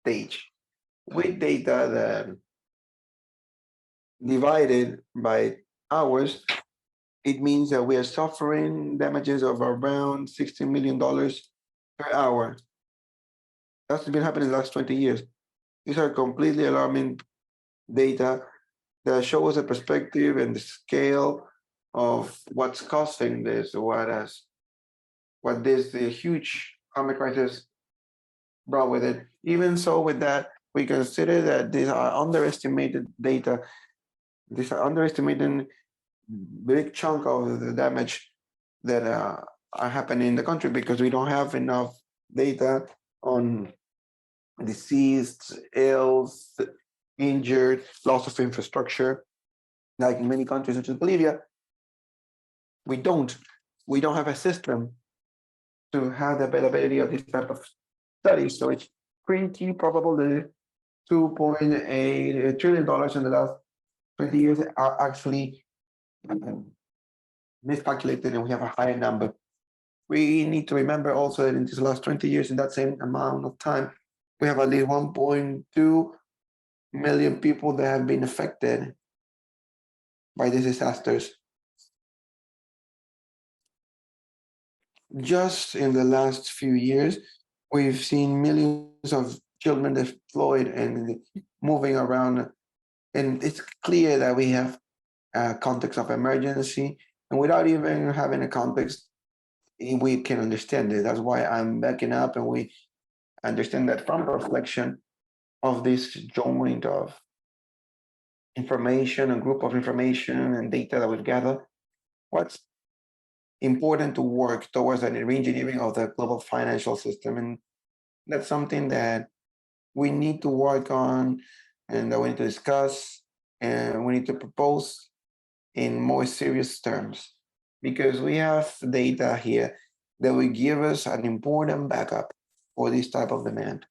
stage. With data that divided by hours, it means that we are suffering damages of around $16 million per hour. That's been happening in the last 20 years. These are completely alarming data that show us the perspective and the scale of what's causing this, what this the huge climate crisis brought with it. Even so, with that, we consider that these are underestimated data. These are underestimating big chunk of the damage that are happening in the country because we don't have enough data on deceased, ill, injured, loss of infrastructure. Like in many countries such as Bolivia, we don't have a system to have the availability of this type of studies. So it's pretty probable that $2.8 trillion in the last 20 years are actually miscalculated, and we have a higher number. We need to remember also that in these last 20 years, in that same amount of time, we have at least 1.2 million people that have been affected by these disasters. Just in the last few years, we've seen millions of children deployed and moving around, and it's clear that we have a context of emergency, and without even having a context, we can understand it. That's why I'm backing up, and we understand that from reflection of this joint of information, a group of information and data that we've gathered, what's important to work towards an reengineering of the global financial system. And that's something that we need to work on, and that we need to discuss, and we need to propose in more serious terms, because we have data here that will give us an important backup for this type of demand.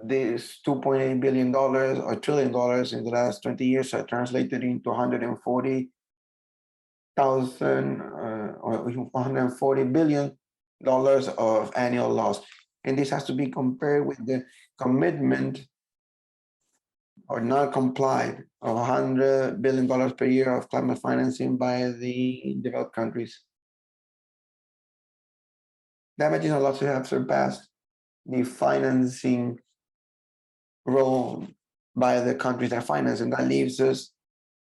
This $2.8 billion or trillion dollars in the last 20 years are translated into 140,000 or $140 billion of annual loss. And this has to be compared with the commitment or not complied of $100 billion per year of climate financing by the developed countries. Damages and losses have surpassed the financing role by the countries that finance, and that leaves us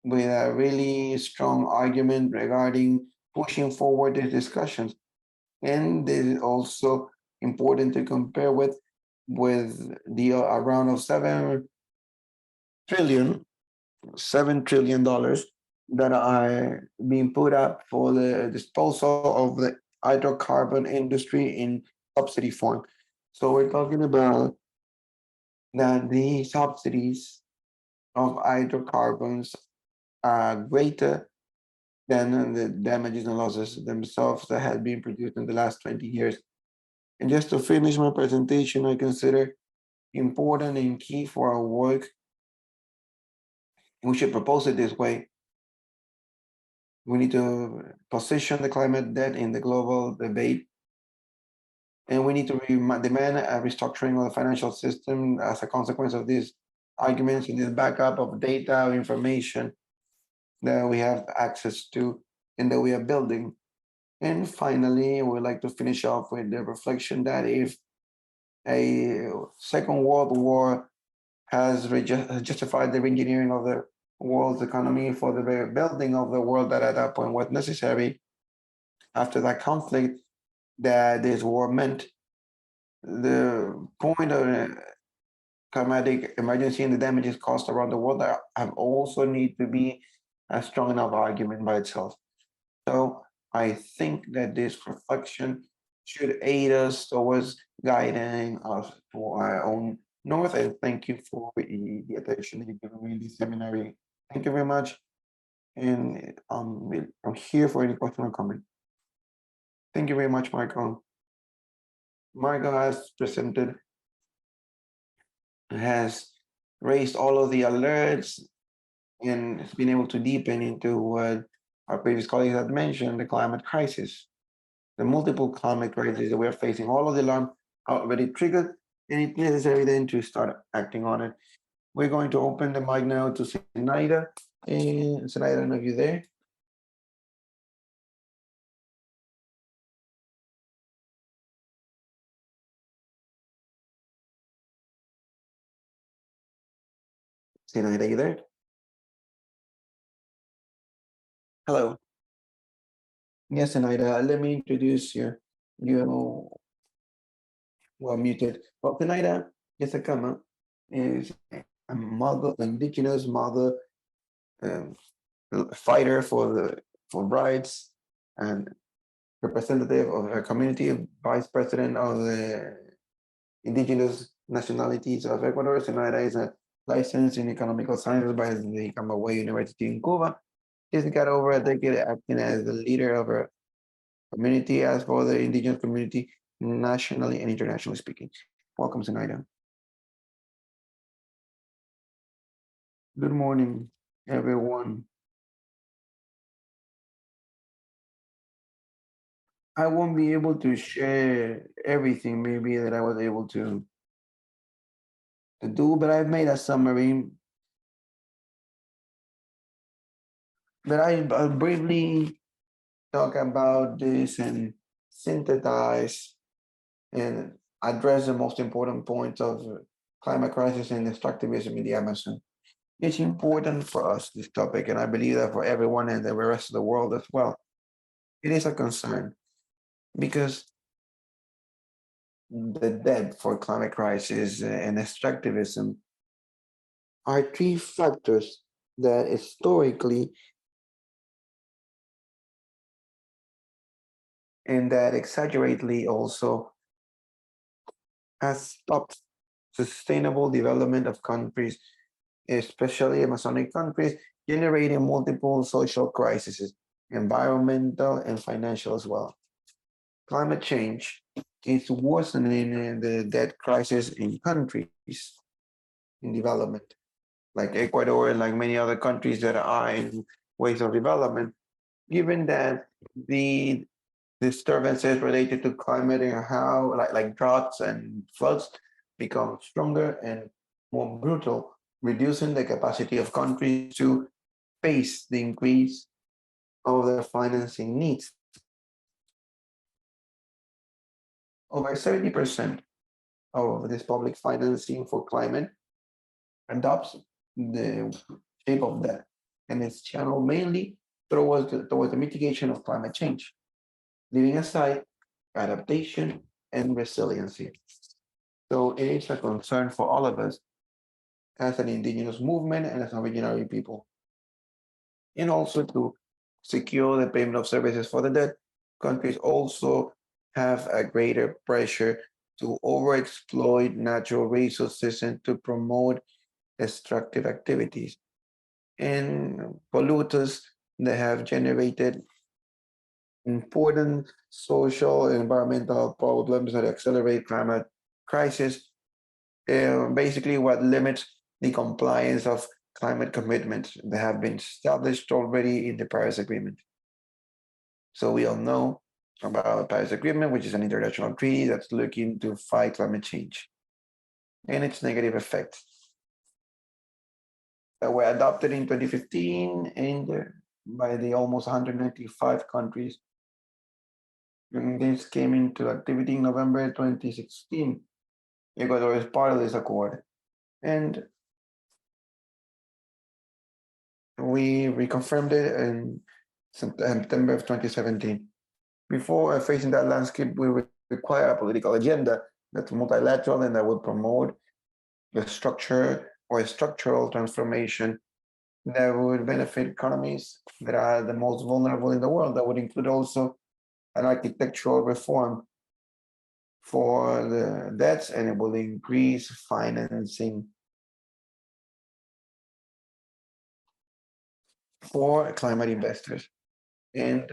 with a really strong argument regarding pushing forward these discussions. And this is also important to compare with the around of $7 trillion that are being put up for the disposal of the hydrocarbon industry in subsidy form. So we're talking about that the subsidies of hydrocarbons are greater than the damages and losses themselves that have been produced in the last 20 years. And just to finish my presentation, I consider important and key for our work, we should propose it this way. We need to position the climate debt in the global debate, and we need to demand a restructuring of the financial system as a consequence of these arguments and this backup of data or information that we have access to and that we are building. And finally, we'd like to finish off with the reflection that if a Second World War has justified the reengineering of the world's economy for the very building of the world that at that point was necessary after that conflict that this war meant, the point of climatic emergency and the damages caused around the world that have also need to be a strong enough argument by itself. So I think that this reflection should aid us towards guiding us to our own north. And thank you for the attention that you've given me in this seminary. Thank you very much. And I'm here for any question or comment. Thank you very much, Michael. Michael has presented, has raised all of the alerts, and has been able to deepen into what our previous colleagues had mentioned, the climate crisis, the multiple climate crises that we are facing. All of the alarm already triggered, and it's necessary then to start acting on it. We're going to open the mic now to Zenaida. And Zenaida, I don't know if you're there. Zenaida, you there? Hello. Yes, Zenaida, let me introduce you. You were muted. Well, Zenaida Yesacama is a mother, indigenous mother, fighter for rights, and representative of her community, vice president of the indigenous nationalities of Ecuador. Zenaida is a licensed in economical sciences by the Camagüey University in Cuba. She's got over a decade acting as the leader of her community, as for the indigenous community, nationally and internationally speaking. Welcome, Zenaida. Good morning, everyone. I won't be able to share everything maybe that I was able to do, but I've made a summary. But I'll briefly talk about this and synthesize and address the most important points of climate crisis and extractivism in the Amazon. It's important for us, this topic, and I believe that for everyone and the rest of the world as well. It is a concern because the debt for climate crisis and extractivism are three factors that historically and that exaggeratedly also has stopped sustainable development of countries, especially Amazonic countries, generating multiple social crises, environmental and financial as well. Climate change is worsening the debt crisis in countries in development, like Ecuador and like many other countries that are in ways of development, given that the disturbances related to climate and how like droughts and floods become stronger and more brutal, reducing the capacity of countries to face the increase of their financing needs. Over 70% of this public financing for climate adopts the shape of debt, and it's channeled mainly towards the mitigation of climate change, leaving aside adaptation and resiliency. So it is a concern for all of us as an indigenous movement and as an originary people. And also to secure the payment of services for the debt, countries also have a greater pressure to overexploit natural resources and to promote extractive activities and polluters that have generated important social and environmental problems that accelerate climate crisis. Basically, what limits the compliance of climate commitments that have been established already in the Paris Agreement. So we all know about the Paris Agreement, which is an international treaty that's looking to fight climate change and its negative effects that were adopted in 2015 and by the almost 195 countries. And this came into activity in November 2016. Ecuador is part of this accord. And we reconfirmed it in September of 2017. Before facing that landscape, we require a political agenda that's multilateral and that would promote the structure or a structural transformation that would benefit economies that are the most vulnerable in the world. That would include also an architectural reform for the debts, and it will increase financing for climate investors. And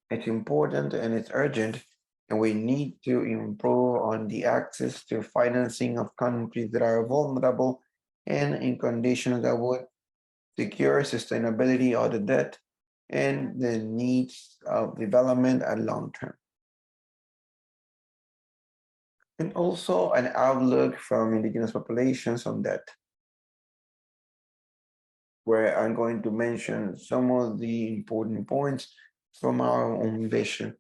it's important and it's urgent, and we need to improve on the access to financing of countries that are vulnerable and in conditions that would secure sustainability of the debt and the needs of development at long term. And also an outlook from indigenous populations on debt, where I'm going to mention some of the important points from our own vision.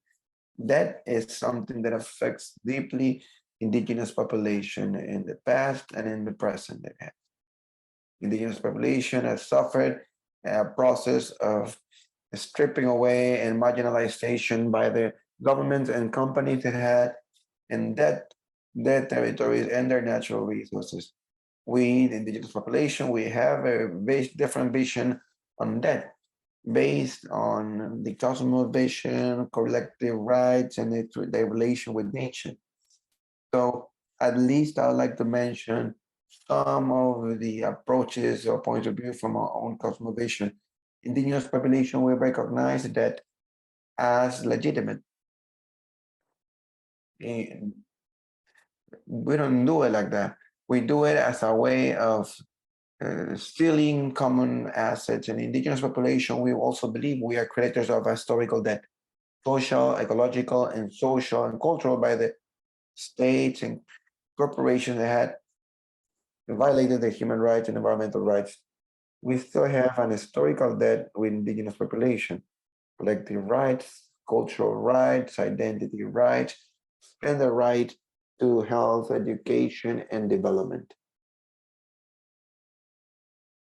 That is something that affects deeply indigenous population in the past and in the present. Indigenous population has suffered a process of stripping away and marginalization by the governments and companies that had in their territories and their natural resources. We, the indigenous population, we have a different vision on that. based on the cosmovision, collective rights, and their relation with nature. So at least I'd like to mention some of the approaches or points of view from our own cosmovision. Indigenous population will recognize that as legitimate. And we don't do it like that. We do it as a way of stealing common assets. And indigenous population, we also believe we are creators of historical debt, social, ecological, and social and cultural by the states and corporations that had violated the human rights and environmental rights. We still have an historical debt with indigenous population, collective rights, cultural rights, identity rights, and the right to health, education, and development.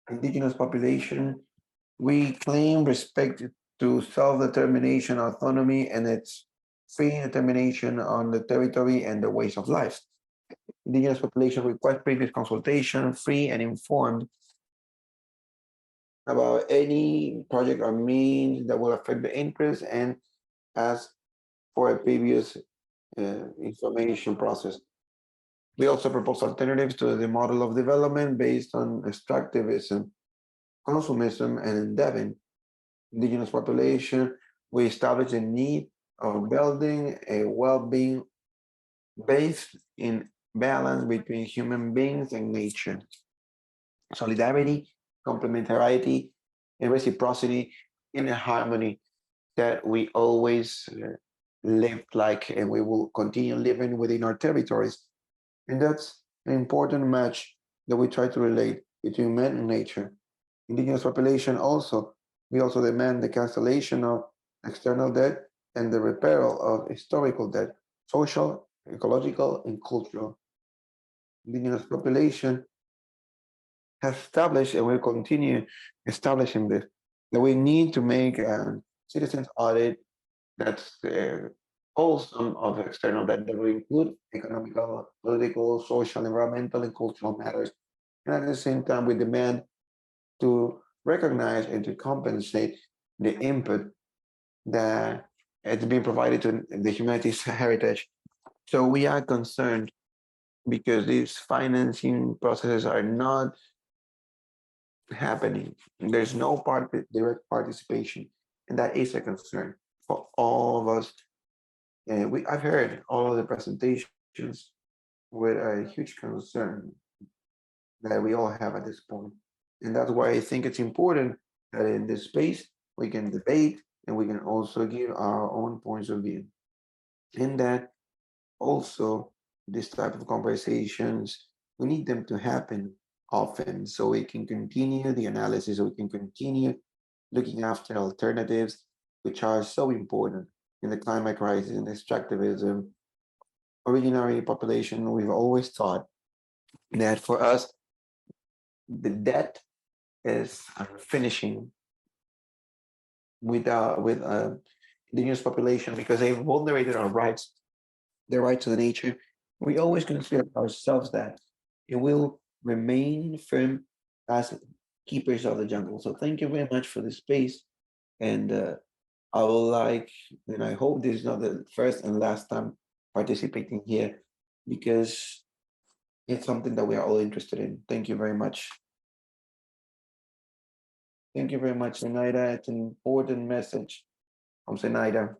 Indigenous population, we claim respect to self-determination, autonomy, and its free determination on the territory and the ways of life. Indigenous population request previous consultation, free and informed about any project or means that will affect the interest and ask for a previous information process. We also propose alternatives to the model of development based on extractivism, consumism, and endowment. Indigenous population, we establish the need of building a well-being based in balance between human beings and nature. Solidarity, complementarity, and reciprocity in a harmony that we always lived like, and we will continue living within our territories. And that's an important match that we try to relate between man and nature. Indigenous population also, we also demand the cancellation of external debt and the repair of historical debt, social, ecological, and cultural. Indigenous population has established and will continue establishing this, that we need to make a citizens audit that's wholesome of external debt that will include economical, political, social, environmental, and cultural matters. And at the same time, we demand to recognize and to compensate the input that has been provided to the humanities heritage. So we are concerned because these financing processes are not happening. There's no direct participation, and that is a concern for all of us. And I've heard all of the presentations with a huge concern that we all have at this point. And that's why I think it's important that in this space we can debate and we can also give our own points of view. In that also this type of conversations, we need them to happen often so we can continue the analysis, so we can continue looking after alternatives, which are so important in the climate crisis and extractivism. Originary population, we've always thought that for us, the debt is finishing with indigenous population because they've vulnerated our rights, their right to the nature. We always consider ourselves that it will remain firm as keepers of the jungle. So thank you very much for the space. And I will like, and I hope this is not the first and last time participating here because it's something that we are all interested in. Thank you very much. Thank you very much, Zenaida. It's an important message from Zenaida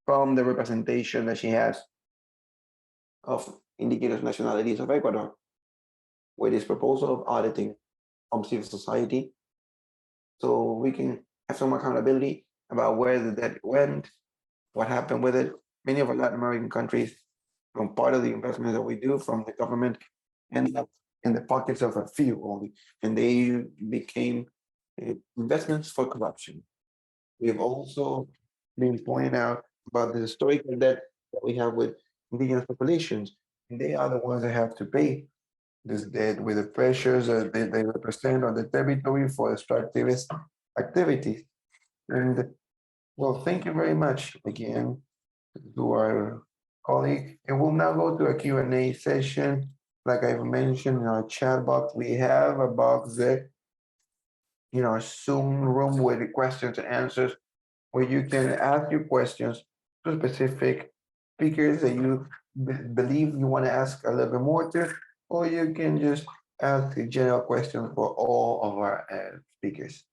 from the representation that she has of indigenous nationalities of Ecuador with this proposal of auditing from civil society so we can have some accountability about where the debt went, what happened with it. Many of our Latin American countries, from part of the investments that we do from the government, end up in the pockets of a few only, and they became investments for corruption. We have also been pointing out about the historical debt that we have with indigenous populations, and they are the ones that have to pay this debt with the pressures that they represent on the territory for extractivist activities. And well, thank you very much again to our colleague. And we'll now go to a Q&A session. Like I've mentioned in our chat box, we have a box there a Zoom room with questions and answers, where you can ask your questions to specific speakers that you believe you want to ask a little bit more to, or you can just ask a general question for all of our speakers.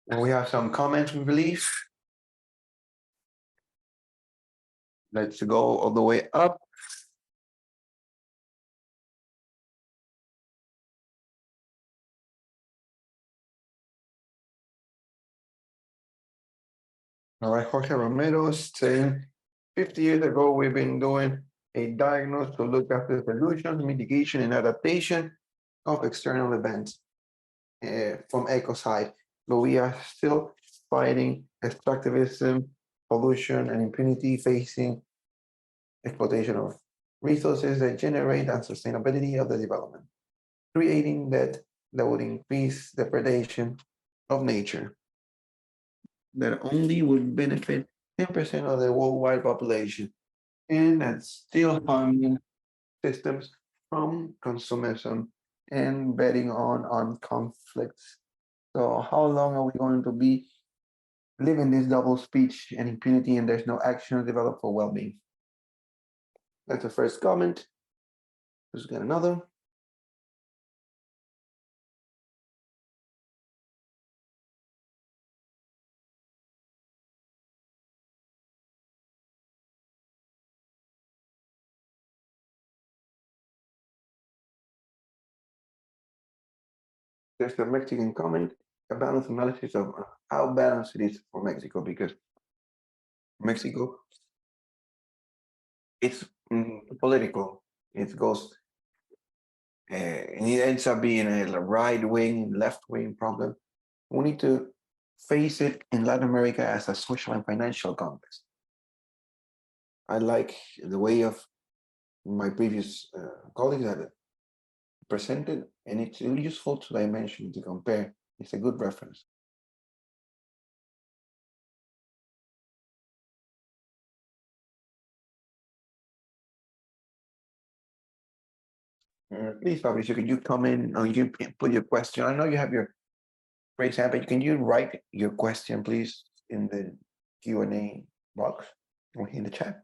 And we have some comments, we believe. Let's go all the way up. All right, Jorge Romero is saying, 50 years ago, we've been doing a diagnosis to look after solutions, mitigation, and adaptation of external events from eco side, but we are still fighting extractivism, pollution, and impunity, facing exploitation of resources that generate unsustainability of the development, creating that would increase the predation of nature that only would benefit 10% of the worldwide population, and that's still harming systems from consumerism and betting on conflicts. So how long are we going to be living this double speech and impunity, and there's no actions developed for well-being? That's the first comment. Let's get another. There's the Mexican comment, a balanced analysis of how balanced it is for Mexico, because Mexico, it's political. It goes, and it ends up being a right-wing, left-wing problem. We need to face it in Latin America as a social and financial context. I like the way of my previous colleagues that presented, and it's useful to dimension to compare. It's a good reference. Please, Fabricio, can you come in, or you can put your question? I know you have your raise hand, but can you write your question, please, in the Q&A box or in the chat?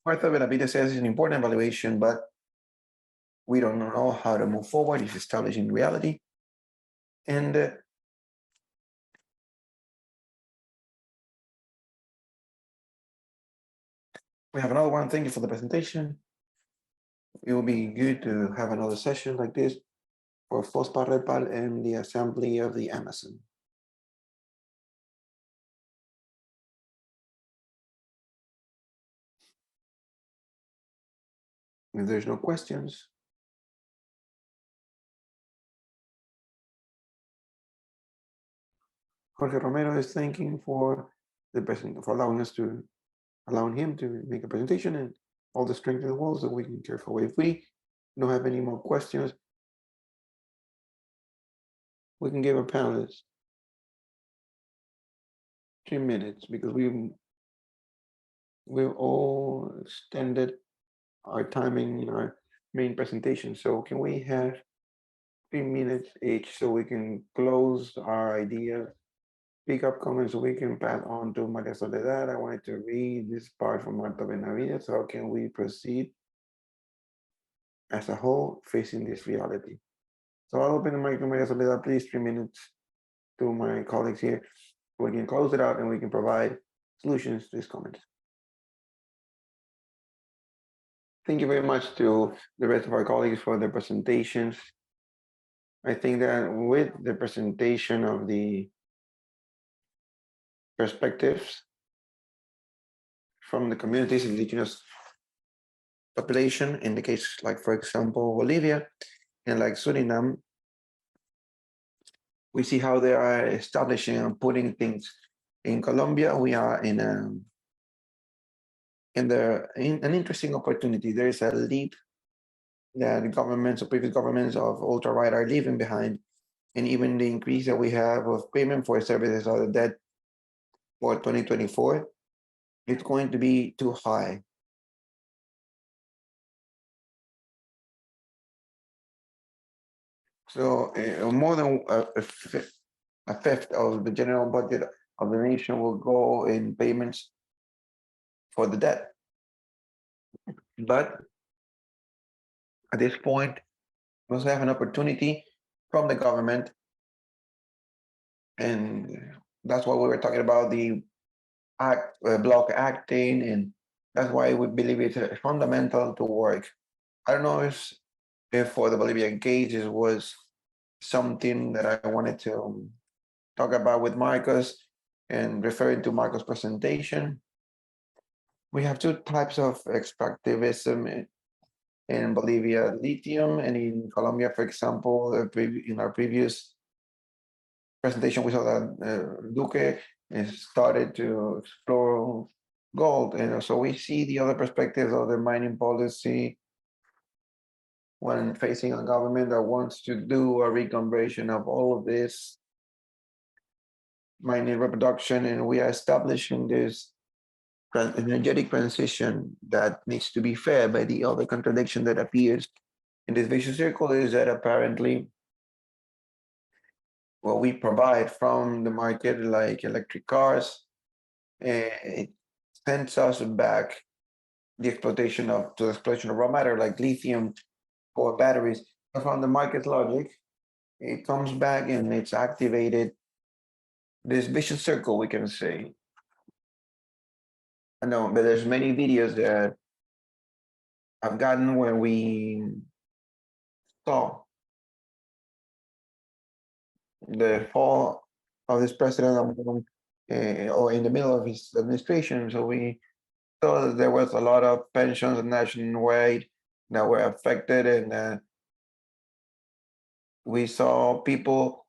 Martha Benavides says it's an important evaluation, but we don't know how to move forward. It's establishing reality. And we have another one. Thank you for the presentation. It will be good to have another session like this for FOSPA Repal and the Assembly of the Amazon. If there's no questions, Jorge Romero is thanking for the president for allowing him to make a presentation, and all the strength in the walls that we can care for. If we don't have any more questions, we can give our panelists 3 minutes, because we've all extended our timing in our main presentation. So can we have 3 minutes each so we can close our ideas, pick up comments so we can pass on to Maria Soledad? I wanted to read this part from Marta Benavides. How can we proceed as a whole facing this reality? So I'll open the mic to Maria Soledad, please, 3 minutes to my colleagues here. We can close it out and we can provide solutions to these comments. Thank you very much to the rest of our colleagues for their presentations. I think that with the presentation of the perspectives from the communities, indigenous population, in the case like, for example, Bolivia and like Suriname, we see how they are establishing and putting things in Colombia, we are in an interesting opportunity. There is a leap that the governments or previous governments of ultra right are leaving behind, and even the increase that we have of payment for services or the debt for 2024, it's going to be too high. So more than a fifth of the general budget of the nation will go in payments for the debt. But at this point, we also have an opportunity from the government, and that's why we were talking about the block acting, and that's why we believe it's fundamental to work. I don't know if for the Bolivian case it was something that I wanted to talk about with Marcos, and referring to Marcos' presentation. We have two types of extractivism in Bolivia, lithium, and in Colombia, for example, in our previous presentation, we saw that Duque started to explore gold. And so we see the other perspectives of the mining policy when facing a government that wants to do a reconversion of all of this mining reproduction, and we are establishing this energetic transition that needs to be fair. By the other contradiction that appears in this vicious circle is that apparently what we provide from the market, like electric cars, it sends us back the exploitation of raw matter like lithium for batteries. But from the market logic, it comes back and it's activated this vicious circle, we can say. I know, but there's many videos that I've gotten where we saw the fall of this president or in the middle of his administration. So we saw that there was a lot of pensions nationwide that were affected, and we saw people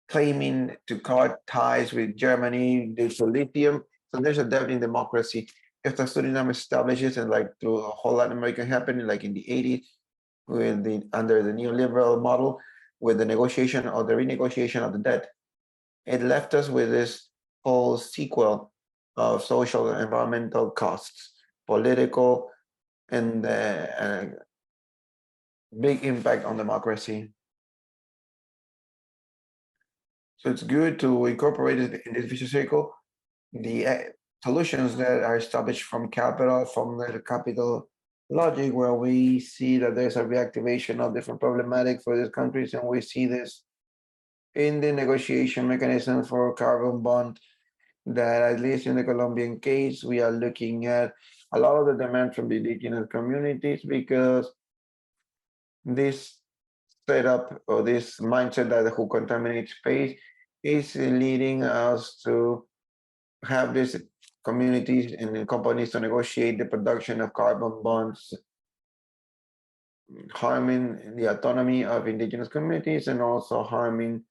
claiming to cut ties with Germany due to lithium. So there's a doubt in democracy. If the Suriname establishes, and like through a whole Latin America happening, like in the 80s, under the neoliberal model, with the negotiation or the renegotiation of the debt, it left us with this whole sequel of social and environmental costs, political, and big impact on democracy. So it's good to incorporate it in this vicious circle, the solutions that are established from the capital logic, where we see that there's a reactivation of different problematic for these countries, and we see this in the negotiation mechanism for carbon bond, that at least in the Colombian case, we are looking at a lot of the demand from the indigenous communities, because this setup or this mindset that who contaminates space is leading us to have these communities and companies to negotiate the production of carbon bonds, harming the autonomy of indigenous communities and also harming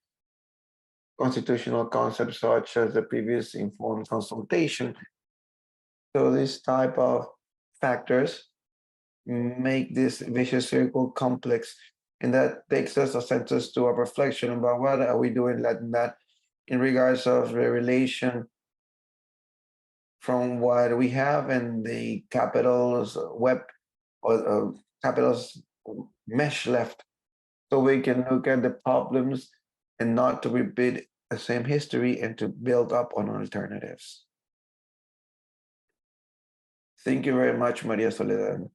constitutional concepts such as the previous informed consultation. So this type of factors make this vicious circle complex, and that takes us a census to a reflection about what are we doing Latindadd in regards of the relation from what we have and the capital's web or capital's mesh left, so we can look at the problems and not to repeat the same history and to build up on alternatives. Thank you very much, Maria Soledad.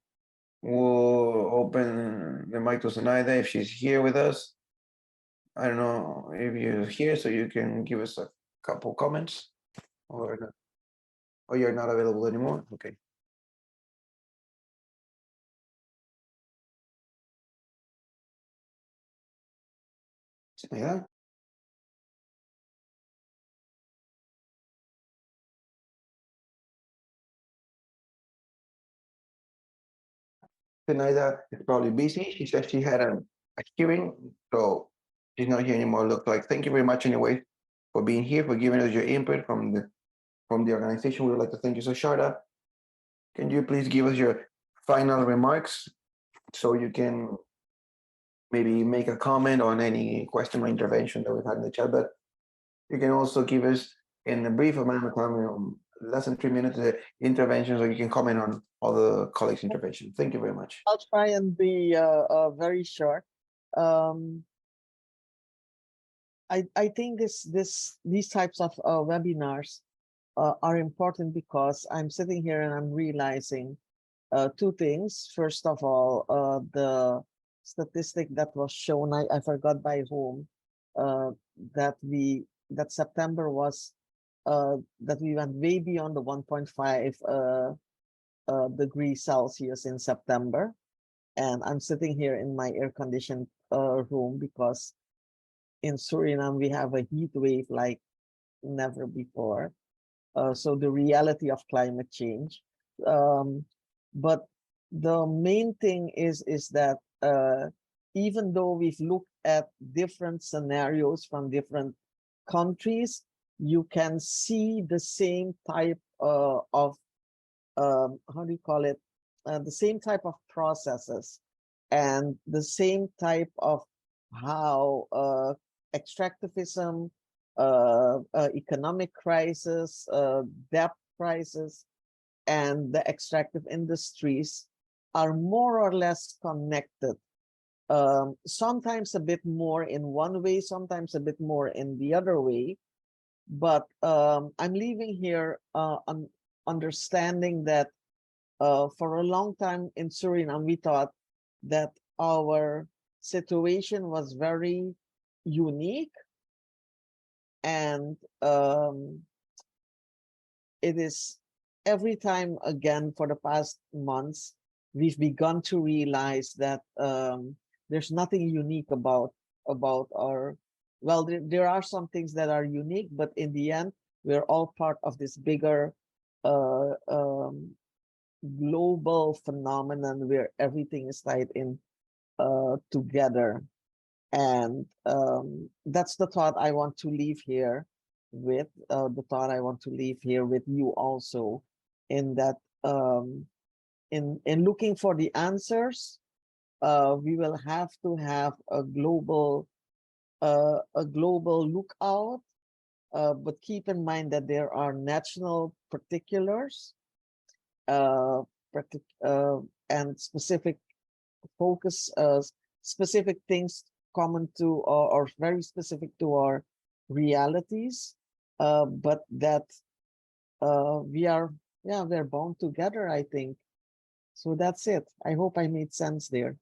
We'll open the mic to Zenaida if she's here with us. I don't know if you're here, so you can give us a couple comments, or not. Oh, you're not available anymore? Okay. Zenaida? Zenaida is probably busy. She said she had a hearing, so she's not here anymore, look like. Thank you very much anyway for being here, for giving us your input from the organization. We would like to thank you. So Sharda, can you please give us your final remarks so you can maybe make a comment on any question or intervention that we've had in the chat, but you can also give us in a brief amount of time, less than 3 minutes, interventions, or you can comment on all the colleagues' intervention. Thank you very much. I'll try and be very short. I think these types of webinars are important because I'm sitting here and I'm realizing two things. First of all, the statistic that was shown, I forgot by whom, that September was that we went way beyond the 1.5 degrees Celsius in September. And I'm sitting here in my air-conditioned room because in Suriname we have a heat wave like never before. So the reality of climate change. But the main thing is that even though we've looked at different scenarios from different countries, you can see the same type of how do you call it? The same type of processes and the same type of how extractivism, economic crisis, debt crisis, and the extractive industries are more or less connected. Sometimes a bit more in one way, sometimes a bit more in the other way. But I'm leaving here understanding that for a long time in Suriname, we thought that our situation was very unique, and it is every time again for the past months, we've begun to realize that there's nothing unique about our, well, there are some things that are unique, but in the end, we're all part of this bigger global phenomenon where everything is tied in together. And that's the thought I want to leave here with, you also, in that in looking for the answers, we will have to have a global lookout, but keep in mind that there are national particulars and specific focus, specific things common to or very specific to our realities, but that we're bound together, I think. So that's it. I hope I made sense there.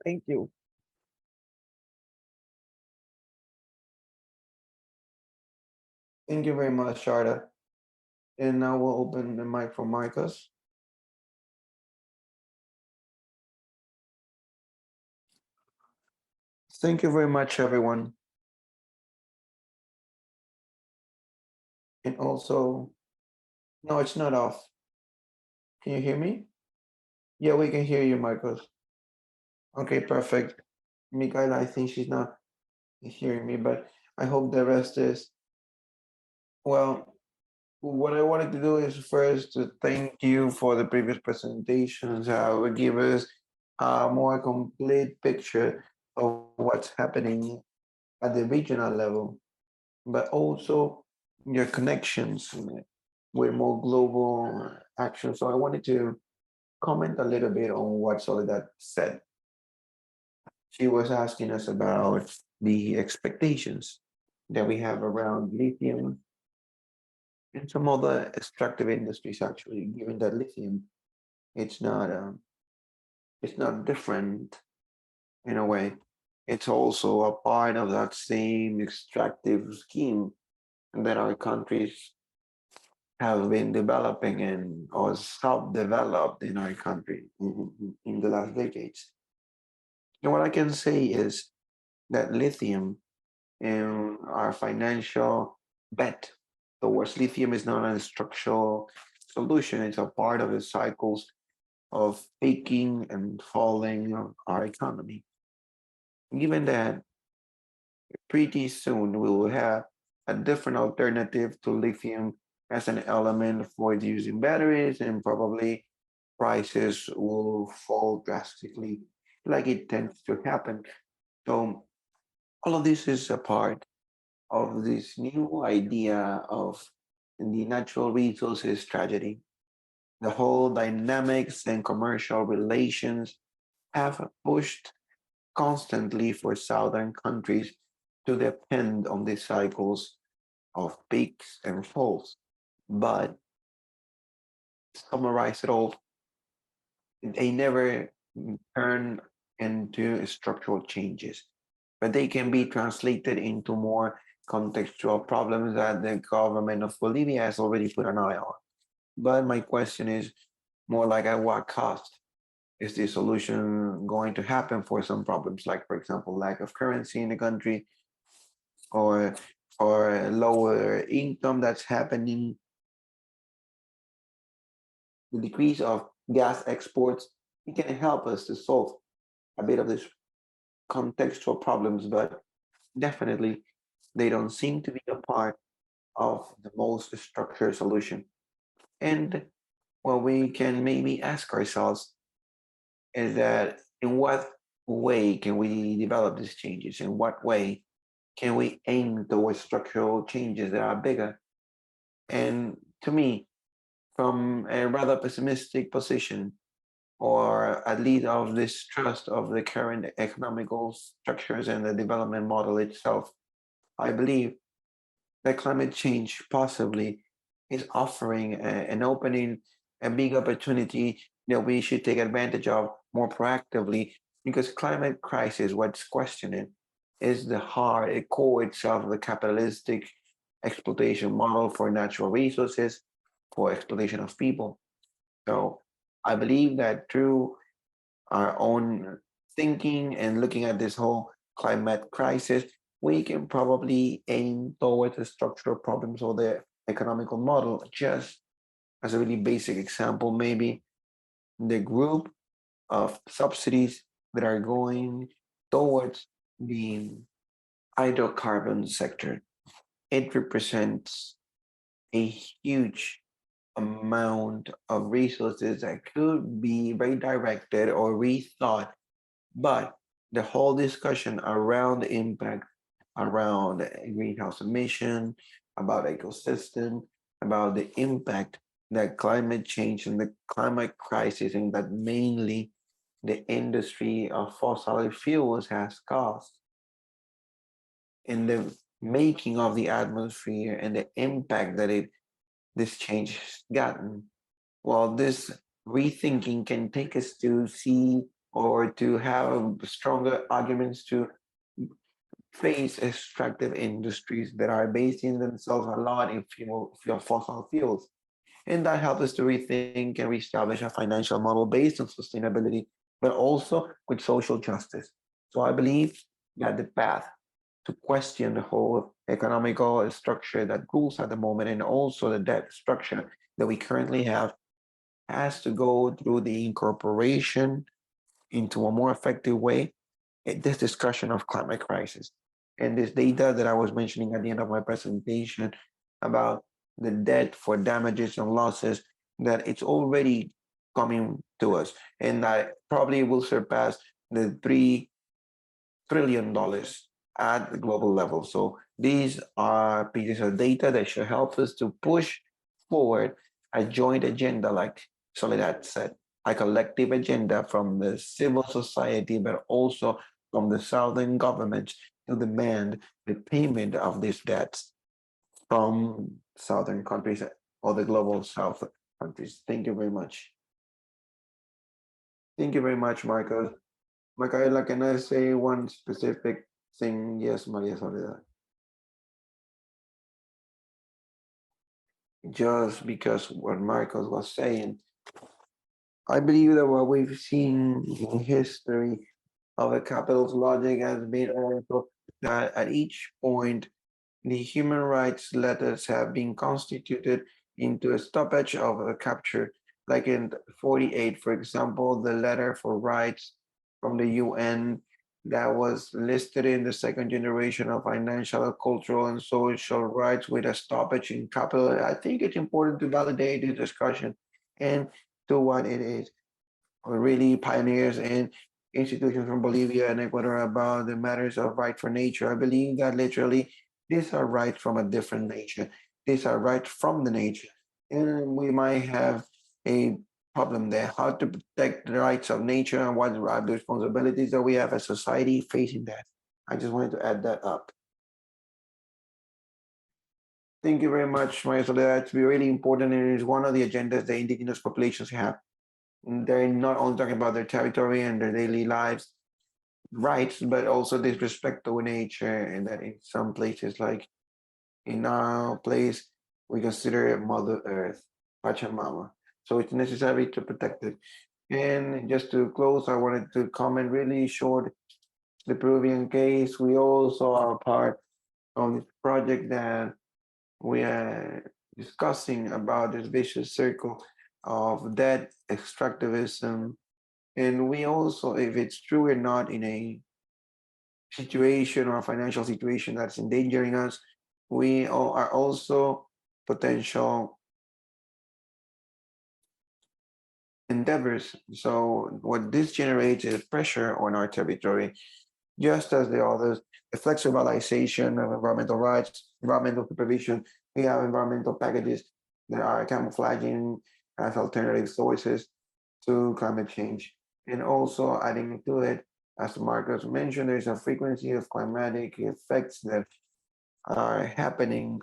Thank you. Thank you very much, Sharda. And now we'll open the mic for Marcos. Thank you very much, everyone. And also, no, it's not off. Can you hear me? Yeah, we can hear you, Marcos. Okay, perfect. Michaela, I think she's not hearing me, but I hope the rest is. Well, what I wanted to do is first to thank you for the previous presentations. Would give us a more complete picture of what's happening at the regional level, but also your connections with more global action. So I wanted to comment a little bit on what Soledad said. She was asking us about the expectations that we have around lithium and some other extractive industries, actually, given that lithium, it's not different in a way. It's also a part of that same extractive scheme that our countries have been developing and or self-developed in our country in the last decades. And what I can say is that lithium and our financial bet towards lithium is not a structural solution. It's a part of the cycles of peaking and falling of our economy. given that pretty soon we will have a different alternative to lithium as an element for using batteries, and probably prices will fall drastically like it tends to happen. So all of this is a part of this new idea of the natural resources tragedy. The whole dynamics and commercial relations have pushed constantly for southern countries to depend on these cycles of peaks and falls. But to summarize it all, they never turn into structural changes, but they can be translated into more contextual problems that the government of Bolivia has already put an eye on. But my question is more like at what cost? Is the solution going to happen for some problems, like, for example, lack of currency in the country, or lower income that's happening, the decrease of gas exports? It can help us to solve a bit of these contextual problems, but definitely they don't seem to be a part of the most structured solution. And what we can maybe ask ourselves is that in what way can we develop these changes? In what way can we aim towards structural changes that are bigger? And to me, from a rather pessimistic position, or at least of distrust of the current economical structures and the development model itself, I believe that climate change possibly is offering an opening, a big opportunity that we should take advantage of more proactively, because climate crisis, what's questioning, is the heart, a core itself of the capitalistic exploitation model for natural resources, for exploitation of people. So I believe that through our own thinking and looking at this whole climate crisis, we can probably aim towards the structural problems or the economical model. Just as a really basic example, maybe the group of subsidies that are going towards the hydrocarbon sector, it represents a huge amount of resources that could be redirected or rethought. But the whole discussion around the impact, around greenhouse emission, about ecosystem, about the impact that climate change and the climate crisis, and that mainly the industry of fossil fuels has caused in the making of the atmosphere and the impact that this change has gotten. Well, this rethinking can take us to see or to have stronger arguments to face extractive industries that are basing themselves a lot in fossil fuels. And that helps us to rethink and reestablish a financial model based on sustainability, but also with social justice. So I believe that the path to question the whole economical structure that rules at the moment, and also the debt structure that we currently have, has to go through the incorporation into a more effective way in this discussion of climate crisis. And this data that I was mentioning at the end of my presentation about the debt for damages and losses, that it's already coming to us, and that probably will surpass the $3 trillion at the global level. So these are pieces of data that should help us to push forward a joint agenda, like Soledad said, a collective agenda from the civil society, but also from the southern governments, to demand the payment of these debts from southern countries or the global south countries. Thank you very much. Thank you very much, Marcos. Michaela, can I say one specific thing? Yes, Maria Soledad. Just because what Marcos was saying, I believe that what we've seen in history of a capital's logic has been also that at each point, the human rights letters have been constituted into a stoppage of a capture. Like in 48, for example, the letter for rights from the UN that was listed in the second generation of financial, cultural, and social rights with a stoppage in capital. I think it's important to validate this discussion and to what it is. Really pioneers and institutions from Bolivia and Ecuador about the matters of right for nature. I believe that literally these are rights from a different nature. These are rights from the nature. And we might have a problem there. How to protect the rights of nature and what are the responsibilities that we have as society facing that. I just wanted to add that up. Thank you very much, Maria Soledad. It's really important and it is one of the agendas that indigenous populations have. They're not only talking about their territory and their daily lives rights, but also this respect to nature, and that in some places, like in our place, we consider it Mother Earth, Pachamama. So it's necessary to protect it. And just to close, I wanted to comment really short the Peruvian case. We also are part of this project that we are discussing about this vicious circle of debt, extractivism, and we also, if it's true, we're not in a situation or a financial situation that's endangering us, we are also potential endeavors. So what this generates is pressure on our territory, just as the others, the flexibilization of environmental rights, environmental supervision. We have environmental packages that are camouflaging as alternative sources to climate change. And also adding to it, as Marcus mentioned, there's a frequency of climatic effects that are happening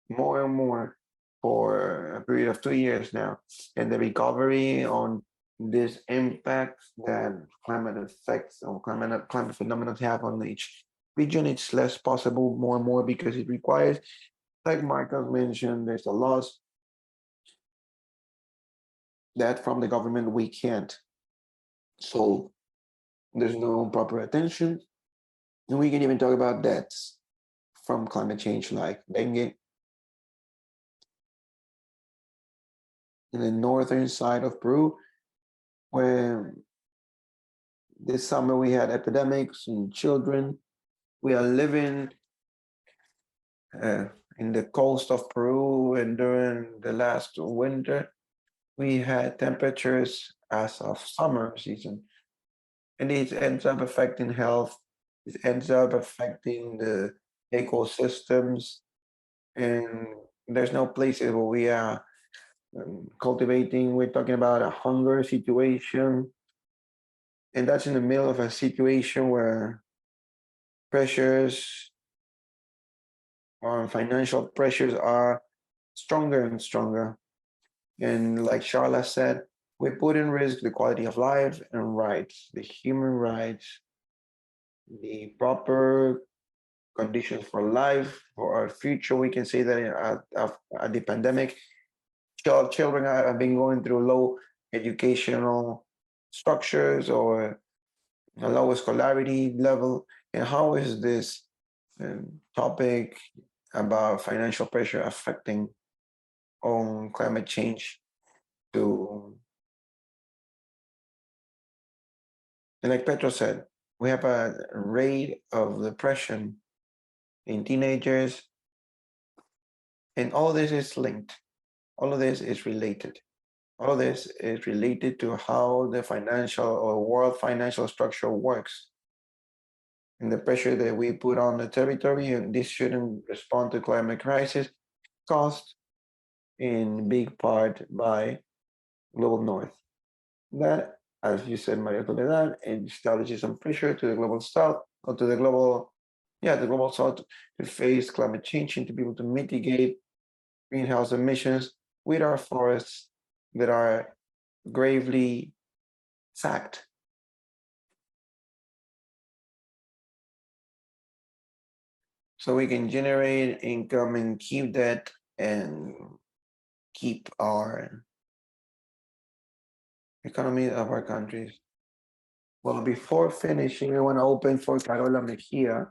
more and more for a period of 2 years now. And the recovery on these impacts that climate effects or climate phenomena have on each region, it's less possible more and more because it requires, like Marcus mentioned, there's a loss that from the government we can't. So there's no proper attention. And we can even talk about deaths from climate change, like dengue. In the northern side of Peru, where this summer we had epidemics in children. We are living in the coast of Peru, and during the last winter, we had temperatures as of summer season, and it ends up affecting health. It ends up affecting the ecosystems, and there's no places where we are cultivating. We're talking about a hunger situation, and that's in the middle of a situation where pressures financial pressures are stronger and stronger. And like Charla said, we put in risk the quality of life and rights, the human rights, the proper conditions for life, for our future. We can say that at the pandemic, children have been going through low educational structures or a low scholarity level. And how is this topic about financial pressure affecting on climate change to, and like Petro said, we have a rate of depression in teenagers, and all this is linked. All of this is related. All of this is related to how the financial or world financial structure works and the pressure that we put on the territory, and this shouldn't respond to climate crisis caused in big part by global north. That, as you said, Maria Soledad, it establishes some pressure to the global south or to the global, the global south to face climate change and to be able to mitigate greenhouse emissions with our forests that are gravely sacked. So we can generate income and keep that and keep our economy of our countries. Well, before finishing, I want to open for Carola Mejia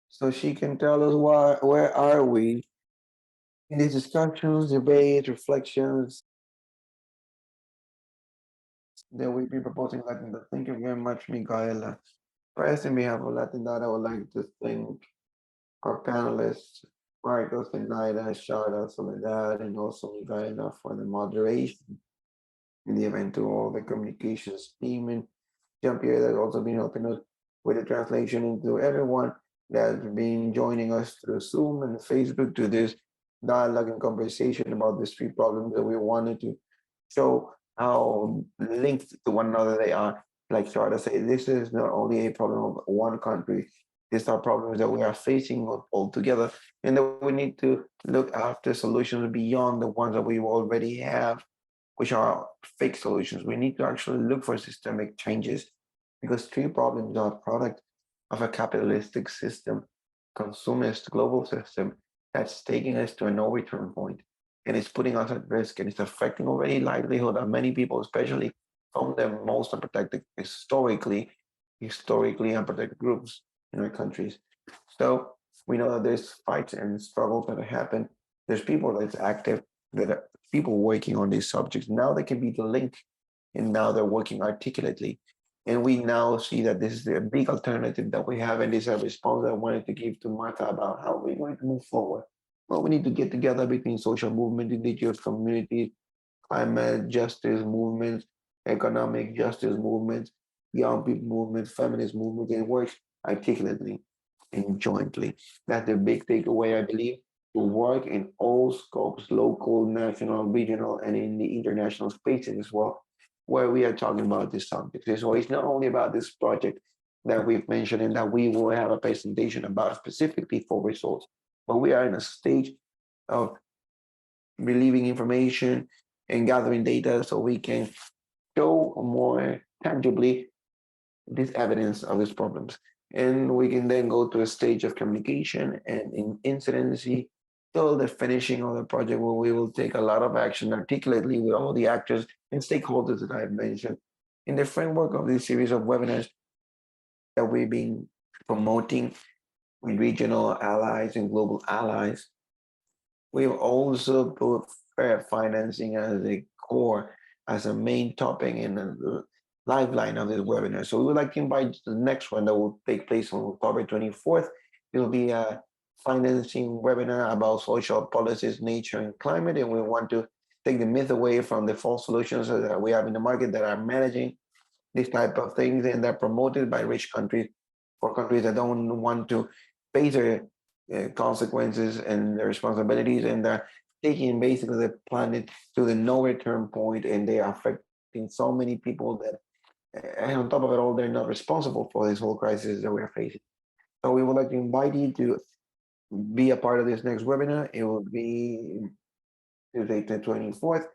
so she can tell us where are we in these discussions, debates, reflections, that we'll be proposing Latindadd. Thank you very much, Micaela. First, on behalf of Latindadd, I would like to thank our panelists, Marcos, Zenaida, Shara, Soledad, and also Micaela for the moderation in the event, to all the communications team, and Jean-Pierre that's also been helping us with the translation, and to everyone that's been joining us through Zoom and Facebook to this dialogue and conversation about these three problems that we wanted to show how linked to one another they are. Like try to say, this is not only a problem of one country, these are problems that we are facing all together, and that we need to look after solutions beyond the ones that we already have, which are fake solutions. We need to actually look for systemic changes, because tree problems are a product of a capitalistic system, consumist global system that's taking us to a no return point, and it's putting us at risk, and it's affecting already livelihood of many people, especially from the most unprotected, historically unprotected groups in our countries. So we know that there's fights and struggles that happen. There's people that's active, that are people working on these subjects. Now they can be the link, and now they're working articulately. And we now see that this is a big alternative that we have, and this is a response that I wanted to give to Martha about how we're going to move forward. Well, we need to get together between social movement, indigenous communities, climate justice movements, economic justice movements, young people movements, feminist movements, and work articulately and jointly. That's the big takeaway, I believe, to work in all scopes, local, national, regional, and in the international spaces as well, where we are talking about this subject. So it's not only about this project that we've mentioned and that we will have a presentation about specifically for results, but we are in a stage of relieving information and gathering data so we can show more tangibly this evidence of these problems. And we can then go to a stage of communication and in incidency till the finishing of the project, where we will take a lot of action articulately with all the actors and stakeholders that I've mentioned in the framework of this series of webinars that we've been promoting with regional allies and global allies. We've also put fair financing as a core, as a main topic in the lifeline of this webinar. So we would like to invite the next one that will take place on October 24th. It will be a financing webinar about social policies, nature, and climate. And we want to take the myth away from the false solutions that we have in the market that are managing these type of things, and they're promoted by rich countries for countries that don't want to face their consequences and their responsibilities, and they're taking basically the planet to the no return point, and they are affecting so many people that, and on top of it all, they're not responsible for this whole crisis that we're facing. So we would like to invite you to be a part of this next webinar. It will be Tuesday the 24th.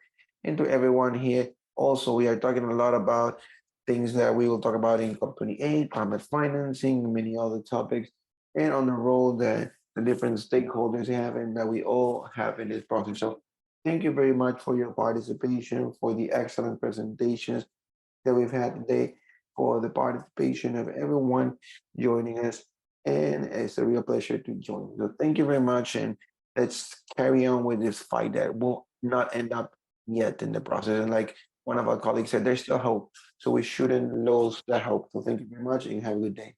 And to everyone here, also, we are talking a lot about things that we will talk about in COP28, climate financing, many other topics, and on the role that the different stakeholders have and that we all have in this process. So thank you very much for your participation, for the excellent presentations that we've had today, for the participation of everyone joining us. And it's a real pleasure to join. So thank you very much. And let's carry on with this fight that will not end up yet in the process. And like one of our colleagues said, there's still hope. So we shouldn't lose that hope. So thank you very much and have a good day.